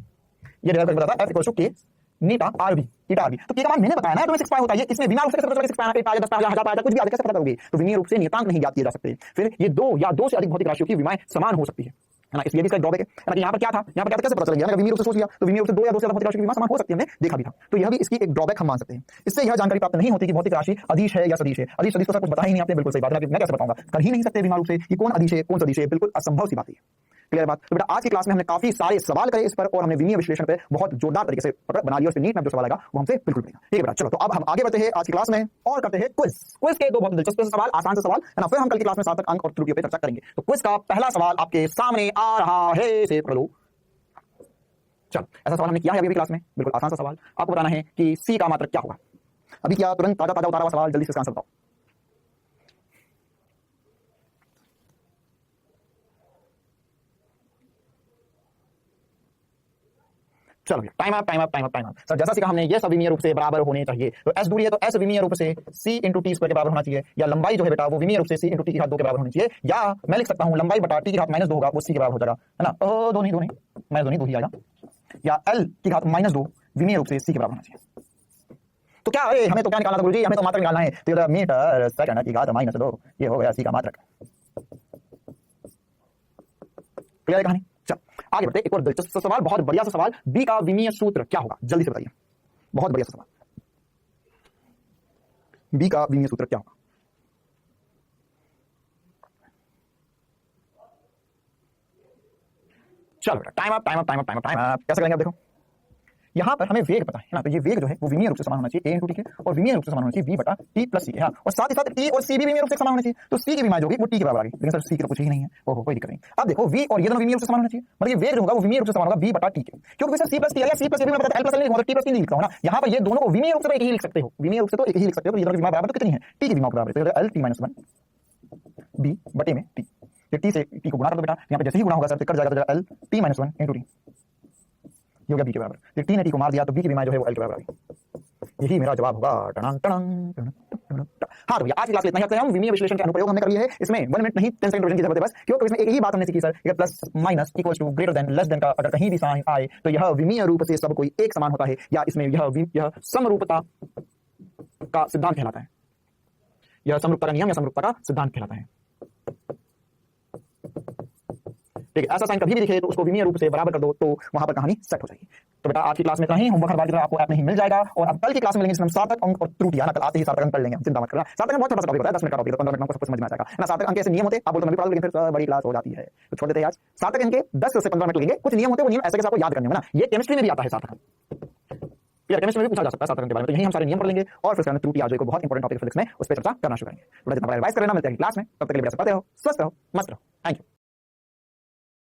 ये डिराइव करके बताया था f = k नीटा आरबी, ईटा आरबी, तो k का मान मैंने बताया ना, तो 6 पाई होता है, इसमें बिना रूप से कैसे पता चलेगा 6 पाई, 10 पाई, 1000 पाई, कुछ भी आ कैसे पता करोगे, तो विमीय रूप से नियतांक नहीं ज्ञात किए जा सकते। फिर ये दो या दो से अधिक भौतिक राशियों की विमाएं समान हो सकती है ना, इसलिए भी इसका ड्रॉबैक है ना। यहाँ पर क्या था, कैसे पता चलेगा, विमीय रूप से सोच लिया तो विमीय रूप से दो या दो से अधिक भौतिक राशि की विमा समान हो सकती है, हमने देखा भी था, तो यह भी इसकी एक ड्रॉबैक हम मान सकते हैं। इससे यह जानकारी प्राप्त नहीं होती कि भौतिक राशि अदिश है या सदिश है। अदिश सदिश तो कुछ बता ही नहीं, आपने बिल्कुल सही बात है, मैं कैसे बताऊंगा, कर ही नहीं सकते विमा रूप से कि कौन अदिश है कौन सदिश है, बिल्कुल असंभव सी बात है। क्लियर बात। तो बेटा आज की क्लास में हमने काफी सारे सवाल करे इस पर, और हमने विमीय विश्लेषण पे बहुत जोरदार तरीके से पकड़ बना लिया, उस पे नीट में जो सवाल आएगा वो हमसे बिल्कुल बनेगा। ठीक है बेटा, चलो तो अब हम आगे बढ़ते हैं आज की क्लास में और करते हैं क्विज के दो बहुत दिलचस्प सवाल, आसान से सवाल है ना, फिर हम कल की क्लास में सार्थक अंक और त्रुटियों पे चर्चा करेंगे। तो क्विज का पहला सवाल आपके सामने आ रहा है, से पढ़ लो। चलो ऐसा सवाल हमने किया है अभी भी क्लास में, बिल्कुल आसान सा सवाल, आपको बताना है कि सी का मात्रक क्या होगा। अभी क्या तुरंत ताजा ताजा उतारा हुआ सवाल, जल्दी से इसका आंसर बताओ। चलो टाइम अप। सर जैसा सीखा हमने, ये सब विमीय रूप से बराबर होने चाहिए, तो s दूरी है तो s विमीय रूप से c × t² के बराबर होना चाहिए, या लंबाई जो है बेटा वो विमीय रूप से c × t की घात 2 के बराबर होनी चाहिए, या मैं लिख सकता हूं लंबाई बटा t की घात -2 होगा, वो c के बराबर हो जाएगा है ना। दो नहीं -2 ही आएगा, या l की घात -2 विमीय रूप से c के बराबर होना चाहिए। तो क्या है, हमें तो क्या निकालना था गुरुजी, हमें तो मात्रक निकालना है, तो मीटर सेकंड की घात -2 ये हो गया c का मात्रक। क्लियर है कहानी। चल आगे बढ़ते, एक और दिलचस्प सवाल, बहुत बढ़िया सा सवाल, बी का विमीय सूत्र क्या होगा, जल्दी से बताइए, बहुत बढ़िया सा सवाल, बी का विमीय सूत्र क्या होगा। चलो बेटा टाइम अप। कैसे करेंगे अब देखो, यहाँ पर हमें वेग पता है ना, तो ये वेग जो है वो विमीय रूप से समान होना चाहिए a × t के, और विमीय रूप से समान होना चाहिए v बटा t + c के, हाँ, और साथ ही साथ t और c भी विमीय रूप से समान होना चाहिए, तो c की विमा जो होगी वो t के बराबर आ गई, लेकिन सर c की तो कुछ ही नहीं है, ओहो कोई दिक्कत नहीं। अब देखो v और ये दोनों विमीय रूप से समान होना चाहिए, मतलब ये वेग जो होगा वो विमीय रूप से समान होगा v बटा t के, क्योंकि सर c + t या c + a भी मैं पता l + l नहीं होगा, t + t नहीं लिखता हूं ना, यहाँ पर ये दोनों को विमीय रूप से एक ही लिख सकते हो, विमीय रूप से तो एक ही लिख सकते हो, ये दोनों की विमा बराबर तो कितनी है, t की विमा बराबर है, तो l t - 1 b बटे में t, ये t से t को गुणा कर दो बेटा, यहाँ पे जैसे ही गुणा होगा सर कट जाएगा, तो l t - 1 × t ये हो गया b के बराबर, फिर t ने t को मार दिया तो b की विमा जो है वो l के बराबर आ गई, यही मेरा जवाब होगा। हाँ तो आज की क्लास में इतना ही रखते हैं हम, विमीय विश्लेषण के अनुप्रयोग हमने कर लिए है, इसमें 1 मिनट नहीं 10 सेकंड की जरूरत है बस, क्योंकि इसमें एक ही बात हमने सीखी सर, अगर plus minus equal to greater than less than का अगर कहीं भी साइन आए तो यह विमीय रूप से सब कोई एक समान होता है, या इसमें यह समरूपता का सिद्धांत कहलाता है, यह समरूपता का नियम या समरूपता का सिद्धांत कहलाता है। ठीक है, ऐसा साइन कभी भी दिखे तो उसको विमीय रूप से बराबर कर दो, तो वहां पर कहानी सेट हो जाएगी। तो बेटा आज की क्लास में कहीं होमवर्क हर बार की तरह आपको ऐप नहीं मिल जाएगा, और अब कल की क्लास में मिलेंगे जिसमें हम सार्थक अंक और त्रुटियां, कल आते ही सार्थक अंक पढ़ लेंगे, चिंता मत करना। सार्थक अंक बहुत छोटा सा टॉपिक होता है, 10 मिनट का टॉपिक है, 15 मिनट में आपको सब कुछ समझ में आ जाएगा ना। सार्थक अंक ऐसे नियम होते हैं, आप बोलते मैं भी पढ़ा लूं, लेकिन फिर बड़ी क्लास हो जाती है, तो छोड़ देते हैं आज। सार्थक अंक के 10 से 15 मिनट लगेंगे, कुछ नियम होते हैं, वो नियम ऐसे कैसे आपको याद करने होंगे ना, ये केमिस्ट्री में भी आता है सार्थक अंक, केमिस्ट्री में भी पूछा जा सकता है सार्थक अंक के बारे में, तो यही हम सारे नियम पढ़ लेंगे और फिर त्रुटि आज को बहुत इंपॉर्टेंट टॉपिक फिजिक्स में उस पर चर्चा करना शुरू करेंगे। थोड़ा जितना रिवाइज करना, मिलते हैं क्लास में, तब तक के लिए पढ़ते रहो, स्वस्थ रहो, मस्त रहो, थैंक यू।